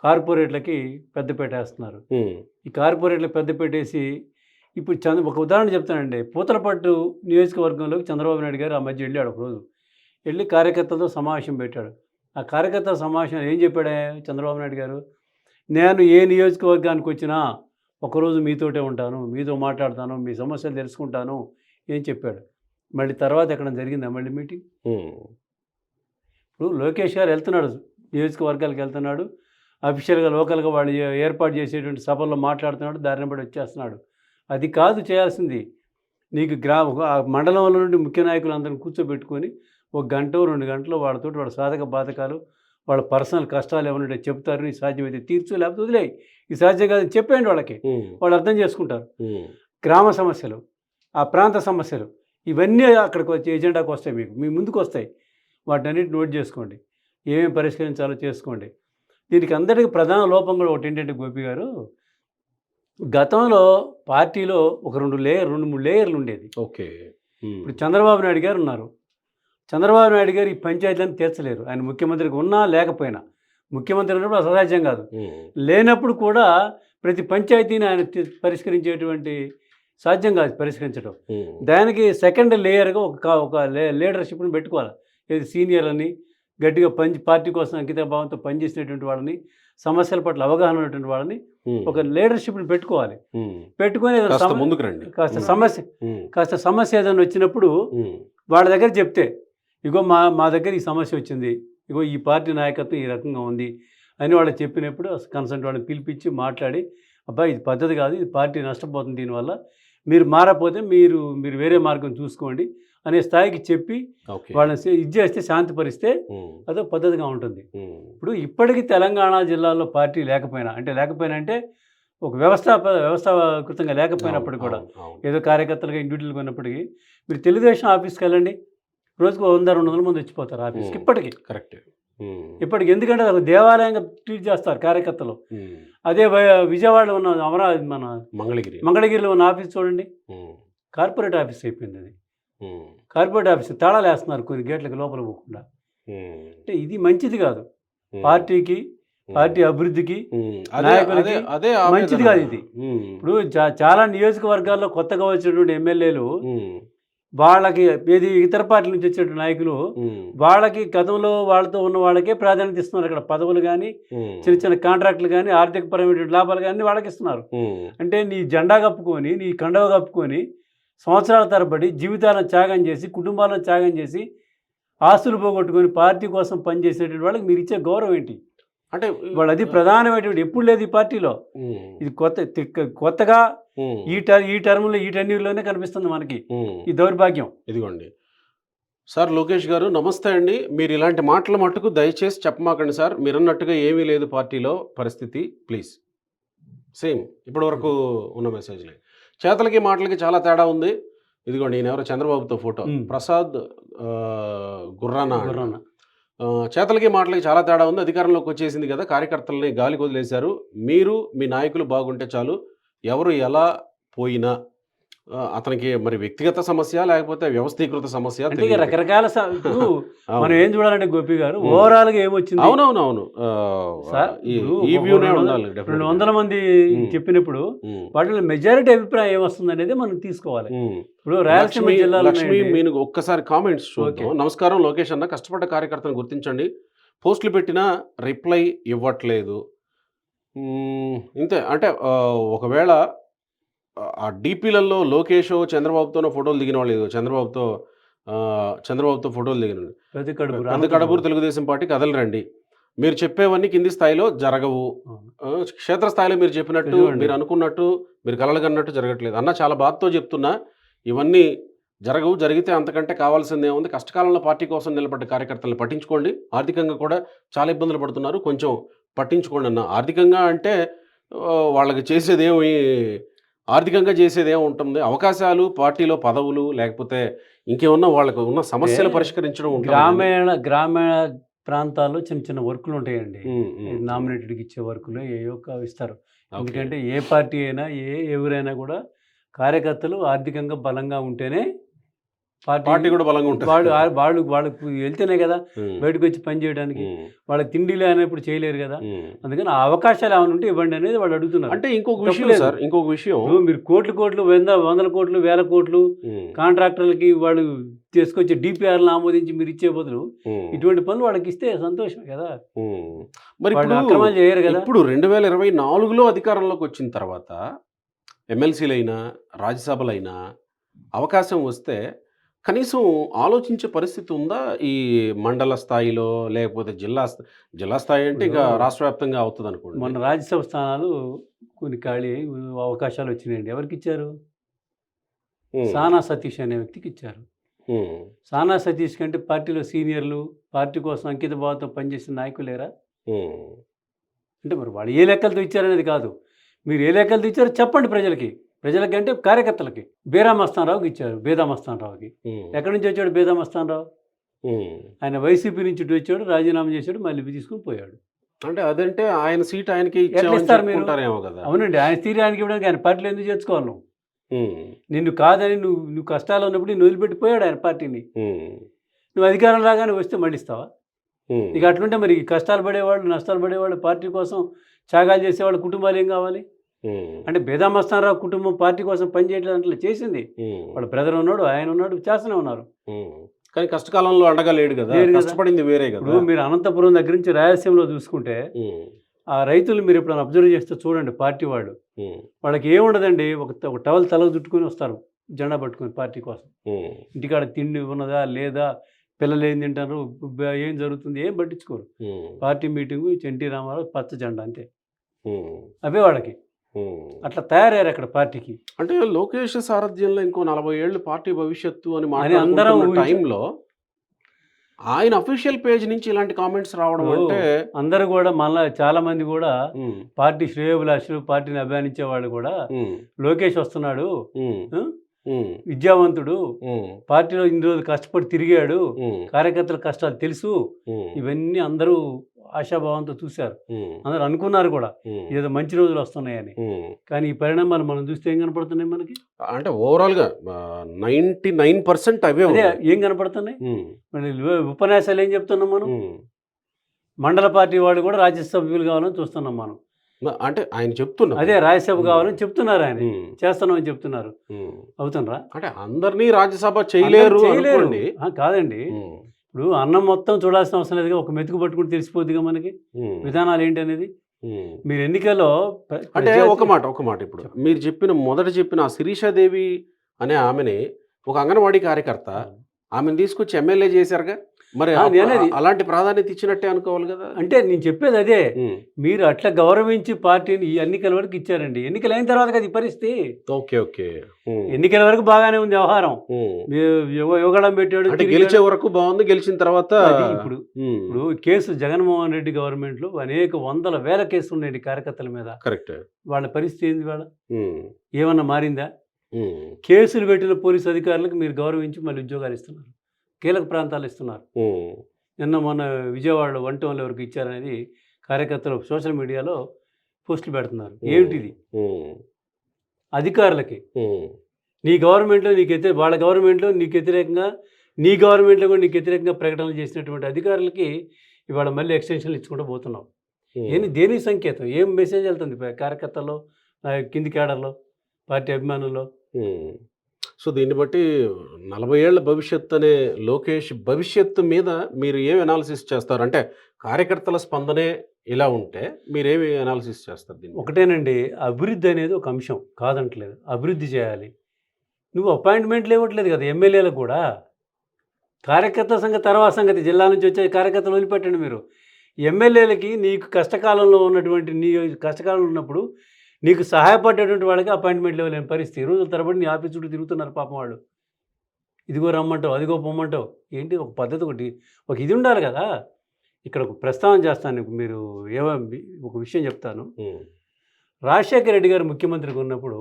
కార్పొరేట్లకి పెద్దపేట వేస్తున్నారు. ఈ కార్పొరేట్లకు పెద్దపేట వేసి ఇప్పుడు ఒక ఉదాహరణ చెప్తానండి. పూతలపట్టు నియోజకవర్గంలోకి చంద్రబాబు నాయుడు గారు ఆ మధ్య వెళ్ళాడు. ఒకరోజు వెళ్ళి కార్యకర్తలతో సమావేశం పెట్టాడు. ఆ కార్యకర్తల సమావేశం ఏం చెప్పాడే చంద్రబాబు నాయుడు గారు? నేను ఏ నియోజకవర్గానికి వచ్చినా ఒకరోజు మీతోటే ఉంటాను, మీతో మాట్లాడతాను, మీ సమస్యలు తెలుసుకుంటాను ఏం చెప్పాడు. మళ్ళీ తర్వాత ఎక్కడ జరిగిందా మళ్ళీ మీటింగ్? ఇప్పుడు లోకేష్ గారు వెళ్తున్నాడు, నియోజకవర్గాలకు వెళ్తున్నాడు, అఫీషియల్గా లోకల్గా వాళ్ళు ఏర్పాటు చేసేటువంటి సభల్లో మాట్లాడుతున్నాడు, దారిని బట్టి వచ్చేస్తున్నాడు. అది కాదు చేయాల్సింది. నీకు మండలంలో నుండి ముఖ్య నాయకులు అందరిని కూర్చోబెట్టుకొని 1 గంట 2 గంటలు వాళ్ళతో వాళ్ళ సాధక బాధకాలు, వాళ్ళ పర్సనల్ కష్టాలు ఏమన్నా చెప్తారు, నీ సాధ్యమైతే తీర్చు, లేకపోతే వదిలేయి, ఈ సాధ్యం కాదు చెప్పేయండి వాళ్ళకి, వాళ్ళు అర్థం చేసుకుంటారు. గ్రామ సమస్యలు, ఆ ప్రాంత సమస్యలు, ఇవన్నీ అక్కడికి వచ్చి ఎజెండాకి వస్తాయి, మీ ముందుకు వస్తాయి. వాటన్నిటి నోట్ చేసుకోండి, ఏమేమి పరిష్కరించాలో చేసుకోండి. దీనికి అందరికీ ప్రధాన లోపం కూడా ఒకటి ఏంటంటే గోపి గారు, గతంలో పార్టీలో ఒక 2-3 లేయర్లు ఉండేది. ఓకే. ఇప్పుడు చంద్రబాబు నాయుడు గారు ఉన్నారు. చంద్రబాబు నాయుడు గారు ఈ పంచాయతీలను తీర్చలేరు. ఆయన ముఖ్యమంత్రికి ఉన్నా లేకపోయినా, ముఖ్యమంత్రి ఉన్నప్పుడు అసాధ్యం కాదు, లేనప్పుడు కూడా ప్రతి పంచాయతీని ఆయన పరిష్కరించేటువంటి సాధ్యం కాదు పరిష్కరించడం. దానికి సెకండ్ లేయర్గా ఒక లీడర్షిప్ని పెట్టుకోవాలి. ఏది సీనియర్లని, గట్టిగా పార్టీ కోసం అంకిత భావంతో పనిచేసినటువంటి వాళ్ళని, సమస్యల పట్ల అవగాహన ఉన్నటువంటి వాళ్ళని ఒక లీడర్షిప్ని పెట్టుకోవాలి. పెట్టుకొని కాస్త సమస్య ఏదైనా వచ్చినప్పుడు వాళ్ళ దగ్గర చెప్తే, ఇగో మా దగ్గర ఈ సమస్య వచ్చింది, ఇగో ఈ పార్టీ నాయకత్వం ఈ రకంగా ఉంది అని వాళ్ళు చెప్పినప్పుడు కన్సల్ట్ వాళ్ళని పిలిపించి మాట్లాడి, అబ్బాయి ఇది పద్ధతి కాదు, ఇది పార్టీ నష్టపోతుంది, దీనివల్ల మీరు మారపోతే మీరు వేరే మార్గం చూసుకోండి అనే స్థాయికి చెప్పి వాళ్ళని ఇది చేస్తే, శాంతిపరిస్తే అదో పద్ధతిగా ఉంటుంది. ఇప్పుడు ఇప్పటికీ తెలంగాణ జిల్లాలో పార్టీ లేకపోయినా అంటే ఒక వ్యవస్థాకృతంగా లేకపోయినప్పుడు కూడా, ఏదో కార్యకర్తలుగా ఇండివిజువల్గా ఉన్నప్పటికీ, మీరు తెలుగుదేశం ఆఫీస్కి వెళ్ళండి, రోజుకు 100-200 మంది వచ్చిపోతారు ఆఫీస్కి. ఇప్పటికీ కరెక్ట్, ఇప్పటికి. ఎందుకంటే అది దేవాలయంగా ట్రీట్ చేస్తారు కార్యకర్తలు. అదే విజయవాడలో ఉన్న మన మంగళగిరిలో ఉన్న ఆఫీస్ చూడండి, కార్పొరేట్ ఆఫీస్ అయిపోయింది. అది కార్పొరేట్ ఆఫీస్ తాళాలు వేస్తున్నారు కొన్ని గేట్లకి లోపల పోకుండా. అంటే ఇది మంచిది కాదు పార్టీకి, పార్టీ అభివృద్ధికి, నాయకులకి మంచిది కాదు ఇది. ఇప్పుడు చాలా నియోజకవర్గాల్లో కొత్తగా వచ్చినటువంటి ఎమ్మెల్యేలు వాళ్ళకి ఏది ఇతర పార్టీల నుంచి వచ్చేటువంటి నాయకులు వాళ్ళకి గతంలో వాళ్ళతో ఉన్న వాళ్ళకే ప్రాధాన్యత ఇస్తున్నారు. అక్కడ పదవులు కానీ, చిన్న కాంట్రాక్టులు కానీ, ఆర్థిక పరమైనటువంటి లాభాలు కానీ వాళ్ళకి ఇస్తున్నారు. అంటే నీ జెండా కప్పుకొని, నీ కండవ కప్పుకొని సంవత్సరాల తరబడి జీవితాలను త్యాగం చేసి, కుటుంబాలను త్యాగం చేసి, ఆస్తులు పోగొట్టుకొని పార్టీ కోసం పనిచేసేటువంటి వాళ్ళకి మీరు ఇచ్చే గౌరవం ఏంటి? అంటే వాళ్ళు అది ప్రధానమైనటువంటి ఎప్పుడు లేదు ఈ పార్టీలో. ఇది కొత్తగా ఈ టర్మ్లో ఈ టెన్యూర్లోనే కనిపిస్తుంది మనకి ఈ దౌర్భాగ్యం. ఇదిగోండి సార్. లోకేష్ గారు నమస్తే అండి. మీరు ఇలాంటి మాటల మట్టుకు దయచేసి చెప్పమాకండి సార్. మీరన్నట్టుగా ఏమీ లేదు పార్టీలో పరిస్థితి, ప్లీజ్. సేమ్ ఇప్పటి వరకు ఉన్న మెసేజ్లే. చేతలకి మాటలకి చాలా తేడా ఉంది. ఇదిగోండి, ఈయన ఎవరో చంద్రబాబుతో ఫోటో, ప్రసాద్ గుర్రానా. చేతలకి మాటలకి చాలా తేడా ఉంది. అధికారంలోకి వచ్చేసింది కదా, కార్యకర్తలని గాలికి వదిలేశారు. మీరు మీ నాయకులు బాగుంటే చాలు, ఎవరు ఎలా పోయినా. అతనికి మరి వ్యక్తిగత సమస్య లేకపోతే వ్యవస్థీకృత సమస్య, రకరకాల. మనం ఏం చూడాలంటే గోపి గారు, ఓవరాల్ గా ఏమొచ్చింది? అవునవునవును, 200 మంది చెప్పినప్పుడు వాటిలో మెజారిటీ అభిప్రాయం ఏమొస్తుంది అనేది మనం తీసుకోవాలి. ఇప్పుడు రాయలసీమ జిల్లాలో లక్ష్మి మీరు ఒక్కసారి కామెంట్స్ చూద్దాం. నమస్కారం లోకేష్ అన్న, కష్టపడ్డ కార్యకర్తను గుర్తించండి, పోస్టులు పెట్టినా రిప్లై ఇవ్వట్లేదు. ఇంతే. అంటే ఒకవేళ ఆ డీపీలలో లోకేష్ చంద్రబాబుతోనో ఫోటోలు దిగిన వాళ్ళు ఏదో చంద్రబాబుతో ఫోటోలు దిగిన పెద్ద కడుపు పెద్ద కడపూరు తెలుగుదేశం పార్టీ కదలరండి, మీరు చెప్పేవన్నీ కింది స్థాయిలో జరగవు, క్షేత్రస్థాయిలో మీరు చెప్పినట్టు నిజమండి. మీరు అనుకున్నట్టు మీరు కలలుగన్నట్టు జరగట్లేదు అన్న, చాలా బాధతో చెప్తున్నా. ఇవన్నీ జరగవు, జరిగితే అంతకంటే కావాల్సిందే ఉంది. కష్టకాలంలో పార్టీ కోసం నిలబడ్డ కార్యకర్తలను పట్టించుకోండి. ఆర్థికంగా కూడా చాలా ఇబ్బందులు పడుతున్నారు, కొంచెం పట్టించుకోండి అన్న. ఆర్థికంగా అంటే వాళ్ళకి చేసేదేమి, ఆర్థికంగా చేసేదేమి ఉంటుంది, అవకాశాలు, పార్టీలో పదవులు, లేకపోతే ఇంకేమన్నా వాళ్ళకు ఉన్న సమస్యలు పరిష్కరించడం ఉంటుంది. గ్రామీణ ప్రాంతాల్లో చిన్న చిన్న వర్కులు ఉంటాయండి. నామినేటెడ్కి ఇచ్చే వర్కులు ఏవో ఇస్తారు. ఎందుకంటే ఏ పార్టీ అయినా ఎవరైనా కూడా కార్యకర్తలు ఆర్థికంగా బలంగా ఉంటేనే పార్టీ కూడా బలంగా ఉంటుంది. వాళ్ళకు వెళ్తేనే కదా బయటకు వచ్చి పని చేయడానికి. వాళ్ళకి తిండి లేనప్పుడు చేయలేరు కదా. అందుకని ఆ అవకాశాలు ఏమైనా ఉంటే ఇవ్వండి అనేది వాళ్ళు అడుగుతున్నారు. అంటే ఇంకొక విషయం సార్, ఇంకొక విషయం, మీరు కోట్లు వందల కోట్లు వేల కోట్లు కాంట్రాక్టర్లకి వాళ్ళు తీసుకొచ్చి డిపిఆర్లు ఆమోదించి మీరు ఇచ్చే బదులు ఇటువంటి పనులు వాళ్ళకి ఇస్తే సంతోషం కదా. మరి అక్రమాలు చేయరు కదా. ఇప్పుడు 2024లో అధికారంలోకి వచ్చిన తర్వాత ఎమ్మెల్సీలైనా రాజ్యసభలైనా అవకాశం వస్తే కనీసం ఆలోచించే పరిస్థితి ఉందా? ఈ మండల స్థాయిలో లేకపోతే జిల్లా స్థాయి అంటే ఇక రాష్ట్ర వ్యాప్తంగా అవుతుంది అనుకోండి. మన రాజ్యసభ స్థానాలు కొన్ని ఖాళీ అవకాశాలు వచ్చినాయండి. ఎవరికి ఇచ్చారు? సానా సతీష్ అనే వ్యక్తికి ఇచ్చారు. సానా సతీష్ కంటే పార్టీలో సీనియర్లు, పార్టీ కోసం అంకిత భావంతో పనిచేసిన నాయకులు లేరా? అంటే మరి వాళ్ళు ఏ లెక్కలతో ఇచ్చారనేది కాదు, మీరు ఏ లెక్కలతో ఇచ్చారో చెప్పండి ప్రజలకంటే కార్యకర్తలకి. బేదామస్తానరావుకి ఇచ్చారు. బేదామస్తానరావుకి ఎక్కడి నుంచి వచ్చాడు? బేదామస్తానరావు ఆయన వైసీపీ నుంచి వచ్చాడు, రాజీనామా చేశాడు, మళ్ళీ తీసుకుని పోయాడు. అంటే అదంటే ఆయన సీట్ ఆయనకి ఇస్తారు మీరు కదా. అవునండి, ఆయన తీరానికి ఇవ్వడానికి ఆయన పార్టీలో ఎందుకు చేర్చుకోవాలి? నువ్వు నిన్ను కాదని నువ్వు కష్టాలు ఉన్నప్పుడు నేను వదిలిపెట్టిపోయాడు ఆయన పార్టీని. నువ్వు అధికారం రాగానే వస్తే మళ్ళిస్తావా? ఇక అట్లుంటే మరి కష్టాలు పడేవాళ్ళు, నష్టాలు పడేవాళ్ళు, పార్టీ కోసం త్యాగాలు చేసేవాళ్ళ కుటుంబాలు ఏం కావాలి? అంటే బేదామస్తానరావు కుటుంబం పార్టీ కోసం పనిచేయట్లేదు అంటే చేసింది. వాళ్ళ బ్రదర్ ఉన్నాడు, ఆయన ఉన్నాడు, చేస్తూనే ఉన్నారు. కానీ కష్టకాలంలో అండగలేడు కదా, కష్టపడింది వేరే కదా. ఇప్పుడు మీరు అనంతపురం దగ్గర నుంచి రాయలసీమలో చూసుకుంటే ఆ రైతులు మీరు ఎప్పుడైనా అబ్జర్వ్ చేస్తే చూడండి, పార్టీ వాళ్ళకి ఏముండదండి, ఒక టవల్ తలకు చుట్టుకుని వస్తారు జెండా పట్టుకుని పార్టీ కోసం. ఇంటికాడ తిండి ఉన్నదా లేదా, పిల్లలు ఏం తింటారు, ఏం జరుగుతుంది ఏం పట్టించుకోరు. పార్టీ మీటింగు, ఎన్టీ రామారావు, పచ్చ జెండా, అంతే. అవే వాళ్ళకి. అట్లా తయారయ్యారు అక్కడ పార్టీకి. అంటే లోకేష్ సారథ్యంలో ఇంకో 40 ఏళ్ళు పార్టీ భవిష్యత్తు అని మాట్లాడుతున్న టైంలో ఆయన అఫీషియల్ పేజ్ నుంచి ఇలాంటి కామెంట్స్ రావడం అంటే అందరూ కూడా మళ్ళీ చాలా మంది కూడా పార్టీ శ్రేయోభిలాషులు, పార్టీని అభిమానించే వాళ్ళు కూడా లోకేష్ వస్తున్నాడు, విద్యావంతుడు, పార్టీలో ఇన్ని రోజులు కష్టపడి తిరిగాడు, కార్యకర్తల కష్టాలు తెలుసు, ఇవన్నీ అందరూ ఆశాభావంతో చూశారు. అందరూ అనుకున్నారు కూడా ఏదో మంచి రోజులు వస్తున్నాయని. కానీ ఈ పరిణామాలు మనం చూస్తే ఏం కనపడుతున్నాయి మనకి? అంటే ఓవరాల్ గా 99% అవే ఏం కనపడుతున్నాయి. ఉపన్యాసాలు ఏం చెప్తున్నాం మనం? మండల పార్టీ వాళ్ళు కూడా రాజ్యసభ సభ్యులు కావాలని చూస్తున్నాం మనం. అంటే ఆయన చెప్తున్నారు అదే రాజ్యసభ కావాలని చెప్తున్నారు, ఆయన చేస్తున్నామని చెప్తున్నారు. అవుతున్నారా? అంటే అందరినీ రాజ్యసభ చేయలేరు కాదండి. ఇప్పుడు అన్నం మొత్తం చూడాల్సిన అవసరం లేదుగా, ఒక మెతుకు పట్టుకుని తెలిసిపోద్దిగా మనకి విధానాలు ఏంటి అనేది. మీరు ఎన్నికల్లో అంటే ఒక మాట ఇప్పుడు మీరు మొదట చెప్పిన శిరీషాదేవి అనే ఆమెని ఒక అంగన్వాడీ కార్యకర్త, ఆమెను తీసుకొచ్చి ఎమ్మెల్యే చేశారుగా, మరి అలాంటి ప్రాధాన్యత ఇచ్చినట్టే అనుకోవాలి కదా. అంటే నేను చెప్పేది అదే, మీరు అట్లా గౌరవించి పార్టీని ఈ ఎన్నికల వరకు ఇచ్చారండి. ఎన్నికలు అయిన తర్వాత కదా ఈ పరిస్థితి. ఓకే ఎన్నికల వరకు బాగానే ఉంది వ్యవహారం, యువగడం పెట్టాడు, గెలిచే వరకు బాగుంది, గెలిచిన తర్వాత ఇప్పుడు కేసు జగన్మోహన్ రెడ్డి గవర్నమెంట్ లో అనేక వందల వేల కేసులు ఉన్నాయండి కార్యకర్తల మీద. కరెక్ట్. వాళ్ళ పరిస్థితి ఏంది? వాళ్ళ ఏమన్నా మారిందా? కేసులు పెట్టిన పోలీసు అధికారులకు మీరు గౌరవించి మళ్ళీ ఉద్యోగాలు ఇస్తున్నారు, కీలక ప్రాంతాలు ఇస్తున్నారు. మొన్న విజయవాడలో 1 టౌన్లో ఎవరికి ఇచ్చారనేది కార్యకర్తలు సోషల్ మీడియాలో పోస్టులు పెడుతున్నారు. ఏమిటిది? అధికారులకి నీ గవర్నమెంట్లో వాళ్ళ గవర్నమెంట్లో నీకు వ్యతిరేకంగా, నీ గవర్నమెంట్లో కూడా నీకు వ్యతిరేకంగా ప్రకటనలు చేసినటువంటి అధికారులకి ఇవాళ మళ్ళీ ఎక్స్టెన్షన్లు ఇచ్చుకుంటూ పోతున్నాం. దేని సంకేతం? ఏం మెసేజ్ వెళ్తుంది కార్యకర్తల్లో, కింది కేడర్లో, పార్టీ అభిమానుల్లో? సో దీన్ని బట్టి 40 ఏళ్ల భవిష్యత్తు అనే లోకేష్ భవిష్యత్తు మీద మీరు ఏం అనాలిసిస్ చేస్తారు? అంటే కార్యకర్తల స్పందనే ఇలా ఉంటే మీరేమి అనాలిసిస్ చేస్తారు దీన్ని? ఒకటేనండి, అభివృద్ధి అనేది ఒక అంశం కాదంటలేదు, అభివృద్ధి చేయాలి. నువ్వు అపాయింట్మెంట్లు ఇవ్వట్లేదు కదా ఎమ్మెల్యేలకు కూడా. కార్యకర్త సంగతి తర్వాత సంగతి, జిల్లా నుంచి వచ్చే కార్యకర్తలు వదిలిపెట్టండి మీరు. ఎమ్మెల్యేలకి నీకు కష్టకాలంలో ఉన్నటువంటి కష్టకాలంలో ఉన్నప్పుడు నీకు సహాయపడేటువంటి వాళ్ళకి అపాయింట్మెంట్లు ఇవ్వలేని పరిస్థితి. రోజుల తరబడి నీ ఆఫీస్ చుట్టూ తిరుగుతున్నారు పాపం వాళ్ళు. ఇదిగో రమ్మంటావు, అదిగో పొమ్మంటావు. ఏంటి ఒక పద్ధతి, ఒక ఇది ఉండాలి కదా. ఇక్కడ ఒక ప్రస్తావన చేస్తాను, మీరు ఒక విషయం చెప్తాను. రాజశేఖర రెడ్డి గారు ముఖ్యమంత్రిగా ఉన్నప్పుడు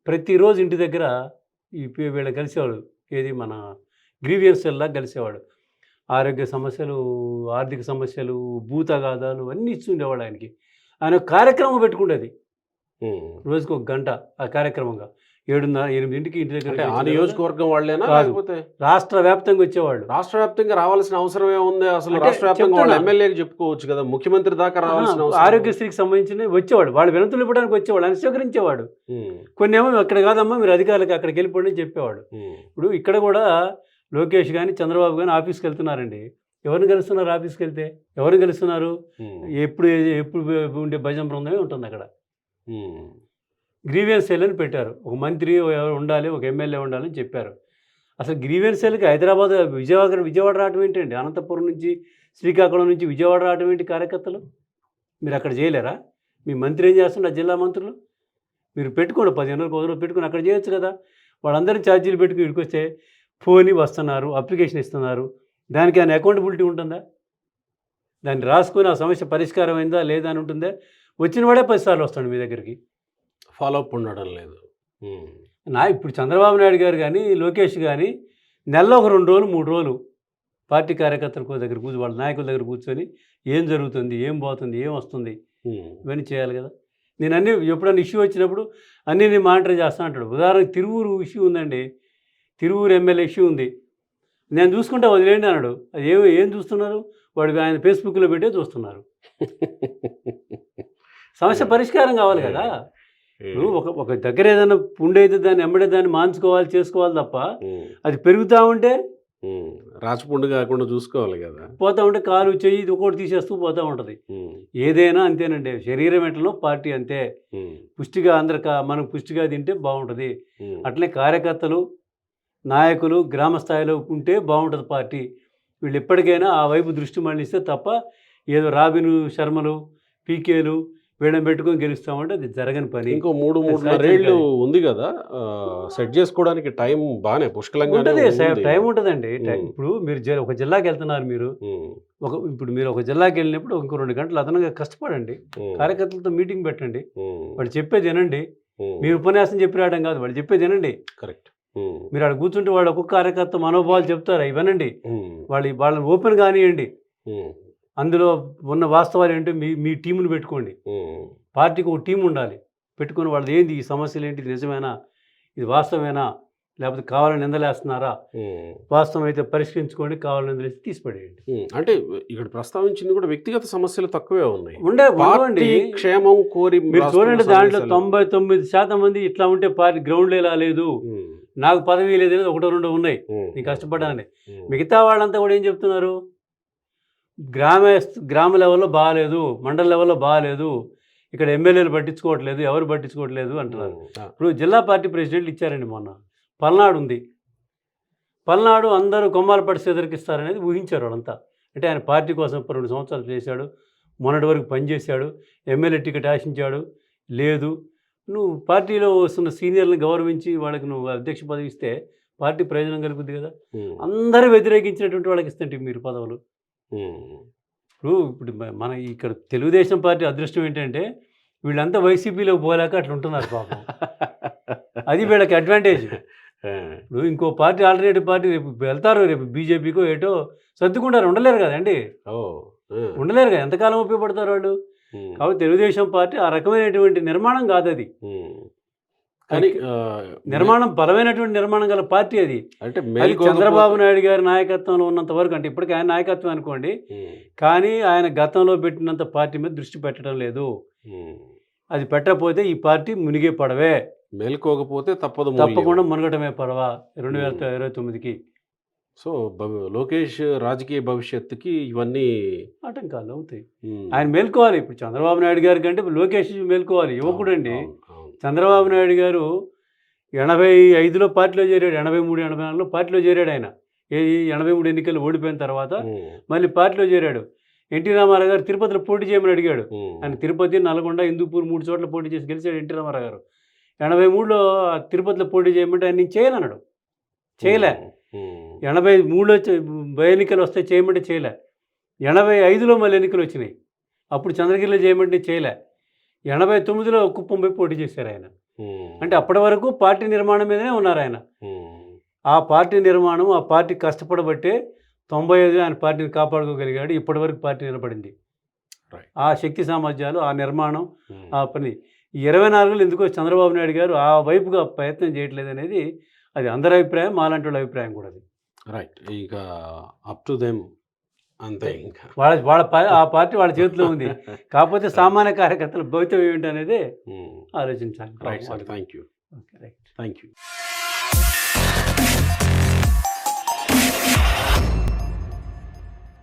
ప్రతిరోజు ఇంటి దగ్గర వీళ్ళు కలిసేవాడు. ఏది మన గ్రీవియన్స్ సెల్లా కలిసేవాడు. ఆరోగ్య సమస్యలు, ఆర్థిక సమస్యలు, భూతగాథాలు అన్నీ ఇచ్చి ఉండేవాడు ఆయనకి. ఆయన ఒక కార్యక్రమం పెట్టుకుండేది, రోజుకు 1 గంట ఆ కార్యక్రమంగా. 7:30 ఇంటి దగ్గర. ఆ నియోజకవర్గం వాళ్ళేనా కాదు, లేకపోతే రాష్ట్ర వ్యాప్తంగా వచ్చేవాళ్ళు. రాష్ట్ర వ్యాప్తంగా రావాల్సిన అవసరం ఏముంది అసలు? రాష్ట్ర వ్యాప్తంగా వాళ్ళు ఎమ్మెల్యేకి చెప్పుకోవచ్చు కదా, ముఖ్యమంత్రి దాకా రావాల్సిన అవసరం. ఆరోగ్యశ్రీకి సంబంధించి వచ్చేవాడు, వాళ్ళు వినతులు ఇవ్వడానికి వచ్చేవాడు, ఆయన స్వీకరించేవాడు. కొన్ని ఏమో అక్కడ కాదమ్మా మీరు అధికారులకు అక్కడికి వెళ్ళిపోండి అని చెప్పేవాడు. ఇప్పుడు ఇక్కడ కూడా లోకేష్ కానీ చంద్రబాబు కానీ ఆఫీస్కి వెళ్తున్నారండి. ఎవరిని కలుస్తున్నారు? ఆఫీస్కి వెళ్తే ఎవరిని కలుస్తున్నారు? ఎప్పుడు ఉండే భజన బృందమే ఉంటుంది అక్కడ. గ్రీవియన్స్ సెల్ అని పెట్టారు. ఒక మంత్రి ఎవరు ఉండాలి, ఒక ఎమ్మెల్యే ఉండాలని చెప్పారు. అసలు గ్రీవియన్స్ సెల్కి హైదరాబాద్, విజయవాడ రావడం ఏంటండి? అనంతపురం నుంచి, శ్రీకాకుళం నుంచి విజయవాడ రావడం ఏంటి కార్యకర్తలు? మీరు అక్కడ చేయలేరా? మీ మంత్రి ఏం చేస్తున్నారు? జిల్లా మంత్రులు మీరు పెట్టుకోండి, 15 రోజులు 10 రోజులు పెట్టుకుని అక్కడ చేయొచ్చు కదా. వాళ్ళందరినీ ఛార్జీలు పెట్టుకుని ఇక్కడికి వస్తే ఫోన్ వస్తున్నారు, అప్లికేషన్ ఇస్తున్నారు. దానికి ఆయన అకౌంటబిలిటీ ఉంటుందా? దాన్ని రాసుకొని ఆ సమస్య పరిష్కారం అయిందా లేదా అని ఉంటుందా? వచ్చిన వాడే 10 సార్లు వస్తాడు మీ దగ్గరికి. ఫాలో అప్ ఉండడం లేదు. ఇప్పుడు చంద్రబాబు నాయుడు గారు కానీ లోకేష్ కానీ నెలలో ఒక 2 రోజులు 3 రోజులు పార్టీ కార్యకర్తల దగ్గర కూర్చొని, వాళ్ళ నాయకుల దగ్గర కూర్చొని ఏం జరుగుతుంది, ఏం పోతుంది, ఏం వస్తుంది, ఇవన్నీ చేయాలి కదా. నేను అన్నీ ఎప్పుడైనా ఇష్యూ వచ్చినప్పుడు అన్నీ నేను మానిటర్ చేస్తాను అంటాడు. ఉదాహరణకు తిరువూరు ఇష్యూ ఉందండి, తిరువూరు ఎమ్మెల్యే ఇష్యూ ఉంది, నేను చూసుకుంటా వదిలేండి అన్నాడు. అది ఏం చూస్తున్నారు? వాడు ఆయన ఫేస్బుక్లో పెట్టే చూస్తున్నారు. సమస్య పరిష్కారం కావాలి కదా. ఒక దగ్గర ఏదైనా ఉండేది దాన్ని ఎమ్మడే దాన్ని మాంచుకోవాలి, చేసుకోవాలి తప్ప అది పెరుగుతూ ఉంటే రాచపుండు కాకుండా చూసుకోవాలి కదా. పోతూ ఉంటే కాలు చెయ్యి ఒకటి తీసేస్తూ పోతూ ఉంటుంది. ఏదైనా అంతేనండి, శరీరం ఎట్లలో పార్టీ అంతే. పుష్టిగా మనం పుష్టిగా తింటే బాగుంటుంది. అట్లే కార్యకర్తలు, నాయకులు గ్రామ స్థాయిలో ఉంటే బాగుంటుంది పార్టీ. వీళ్ళు ఎప్పటికైనా ఆ వైపు దృష్టి మళ్ళిస్తే తప్ప ఏదో రాబిను శర్మలు, పీకేలు వీళ్ళని పెట్టుకొని గెలుస్తామంటే అది జరగని పని. ఇంకో 3-3.5 ఏళ్ళు ఉంది కదా, సెట్ చేసుకోవడానికి టైం బాగానే పుష్కలంగా ఉంటుంది. టైం ఉంటుందండి. ఇప్పుడు మీరు ఒక జిల్లాకి వెళ్తున్నారు, ఇప్పుడు మీరు ఒక జిల్లాకి వెళ్ళినప్పుడు ఇంకో 2 గంటలు అదనంగా కష్టపడండి, కార్యకర్తలతో మీటింగ్ పెట్టండి, వాళ్ళు చెప్పేది వినండి. మీరు ఉపన్యాసం చెప్పి రావడం కాదు, వాళ్ళు చెప్పేది వినండి. కరెక్ట్. మీరు అక్కడ కూర్చుంటే వాళ్ళు ఒక్కొక్క కార్యకర్త మనోభావాలు చెప్తారు, అవి వినండి. వాళ్ళని ఓపెన్ కానివ్వండి. అందులో ఉన్న వాస్తవాలు ఏంటో మీ టీమును పెట్టుకోండి. పార్టీకి ఒక టీం ఉండాలి, పెట్టుకొని వాళ్ళది ఏంది, ఈ సమస్యలు ఏంటి, నిజమేనా, ఇది వాస్తవమేనా, లేకపోతే కావాలని నిందలేస్తున్నారా, వాస్తవం అయితే పరిష్కరించుకోండి, కావాలని నిందలేసి తీసిపడేయండి. అంటే ఇక్కడ ప్రస్తావించింది కూడా వ్యక్తిగత సమస్యలు తక్కువే ఉన్నాయి, ఉండవండి. క్షేమం కోరి మీరు చూడండి, దాంట్లో 99% మంది ఇట్లా ఉంటే పార్టీ గ్రౌండ్లో ఇలా లేదు, నాకు పదవి లేదు, 1-2 ఉన్నాయి, నేను కష్టపడ్డానని. మిగతా వాళ్ళంతా కూడా ఏం చెప్తున్నారు? గ్రామ లెవెల్లో బాగాలేదు, మండల లెవెల్లో బాగాలేదు, ఇక్కడ ఎమ్మెల్యేలు పట్టించుకోవట్లేదు, ఎవరు పట్టించుకోవట్లేదు అంటున్నారు. ఇప్పుడు జిల్లా పార్టీ ప్రెసిడెంట్లు ఇచ్చారండి మొన్న. పల్నాడు ఉంది, పల్నాడు అందరూ కొమ్మాలపాటి శ్రీధర్కిస్తారనేది ఊహించారు వాళ్ళంతా. అంటే ఆయన పార్టీ కోసం 2 సంవత్సరాలు చేశాడు, మొన్నటి వరకు పనిచేశాడు, ఎమ్మెల్యే టికెట్ ఆశించాడు, లేదు. నువ్వు పార్టీలో వస్తున్న సీనియర్లను గౌరవించి వాళ్ళకి నువ్వు అధ్యక్ష పదవి ఇస్తే పార్టీ ప్రయోజనం కలుగుద్ది కదా. అందరూ వ్యతిరేకించినటువంటి వాళ్ళకి ఇస్తుంటే మీరు పదవులు. ఇప్పుడు మన ఇక్కడ తెలుగుదేశం పార్టీ అదృష్టం ఏంటంటే వీళ్ళంతా వైసీపీలోకి పోలేక అట్లా ఉంటున్నారు పాపం. అది వీళ్ళకి అడ్వాంటేజ్. ఇప్పుడు ఇంకో పార్టీ, ఆల్టర్నేటివ్ పార్టీ రేపు వెళ్తారు, రేపు బీజేపీకో ఏటో సర్దుకుంటారు, ఉండలేరు కదండి, ఉండలేరు కదా, ఎంతకాలం ఉపయోగపడతారు వాళ్ళు. కాబట్టి తెలుగుదేశం పార్టీ ఆ రకమైనటువంటి నిర్మాణం కాదు అది. కానీ నిర్మాణం, బలమైనటువంటి నిర్మాణం గల పార్టీ అది. అంటే చంద్రబాబు నాయుడు గారి నాయకత్వంలో ఉన్నంత వరకు, అంటే ఇప్పటికీ ఆయన నాయకత్వం అనుకోండి, కానీ ఆయన గతంలో పెట్టినంత పార్టీ మీద దృష్టి పెట్టడం లేదు. అది పెట్టకపోతే ఈ పార్టీ మునిగే పడవే, మేలుకోకపోతే తప్పకుండా మునగటమే పడవ 2029కి. సో లోకేష్ రాజకీయ భవిష్యత్తుకి ఇవన్నీ ఆటంకాలు అవుతాయి. ఉమ్, ఆయన మేల్కోవాలి. ఇప్పుడు చంద్రబాబు నాయుడు గారి కంటే లోకేష్ మేల్కోవాలి. యువకుడు అండి. అవును, అవును. చంద్రబాబు నాయుడు గారు 85లో పార్టీలో చేరాడు, 83, 84లో పార్టీలో చేరాడు ఆయన. 83 ఎన్నికలు ఓడిపోయిన తర్వాత ఉమ్, మళ్ళీ పార్టీలో చేరాడు. ఎన్టీ రామారావు గారు తిరుపతిలో పోటీ చేయమని అడిగాడు. ఉమ్, ఆయన తిరుపతి, నల్గొండ, హిందూపూర్ 3 చోట్ల పోటీ చేసి గెలిచాడు ఎన్టీ రామారావు గారు. 83లో తిరుపతిలో పోటీ చేయమంటే ఆయన నేను చేయనన్నాడు. చేయలే. ఉమ్, 83లో బై ఎన్నికలు వస్తే చేయమంటే చేయలే. 85లో మళ్ళీ ఎన్నికలు వచ్చినాయి. అప్పుడు చంద్రగిరిలో చేయమంటే చేయలే. 89లో కుప్పం పోయి పోటీ చేశారు ఆయన. ఉమ్, అంటే అప్పటి వరకు పార్టీ నిర్మాణం మీదనే ఉన్నారు ఆయన. ఉమ్, ఆ పార్టీ నిర్మాణం, ఆ పార్టీ కష్టపడబట్టే 95 ఆయన పార్టీని కాపాడుకోగలిగాడు. ఇప్పటివరకు పార్టీ నిలబడింది. Right. ఆ శక్తి సామర్థ్యాలు, ఆ నిర్మాణం, ఉమ్. ఆ పని. ఈ 24లో ఎందుకో చంద్రబాబు నాయుడు గారు ఆ వైపుగా ప్రయత్నం చేయట్లేదు అనేది అది అందరి అభిప్రాయం, మాలాంటి వాళ్ళ అభిప్రాయం కూడా అది. రైట్, ఇక అప్ టు దెమ్ అంతే ఇంకా. ఆ పార్టీ వాళ్ళ చేతిలో ఉంది. కాకపోతే సామాన్య కార్యకర్తల భవితవ్యం ఏంటి అనేది ఆలోచించాలి. Right sir, thank you. Okay, right. Thank you.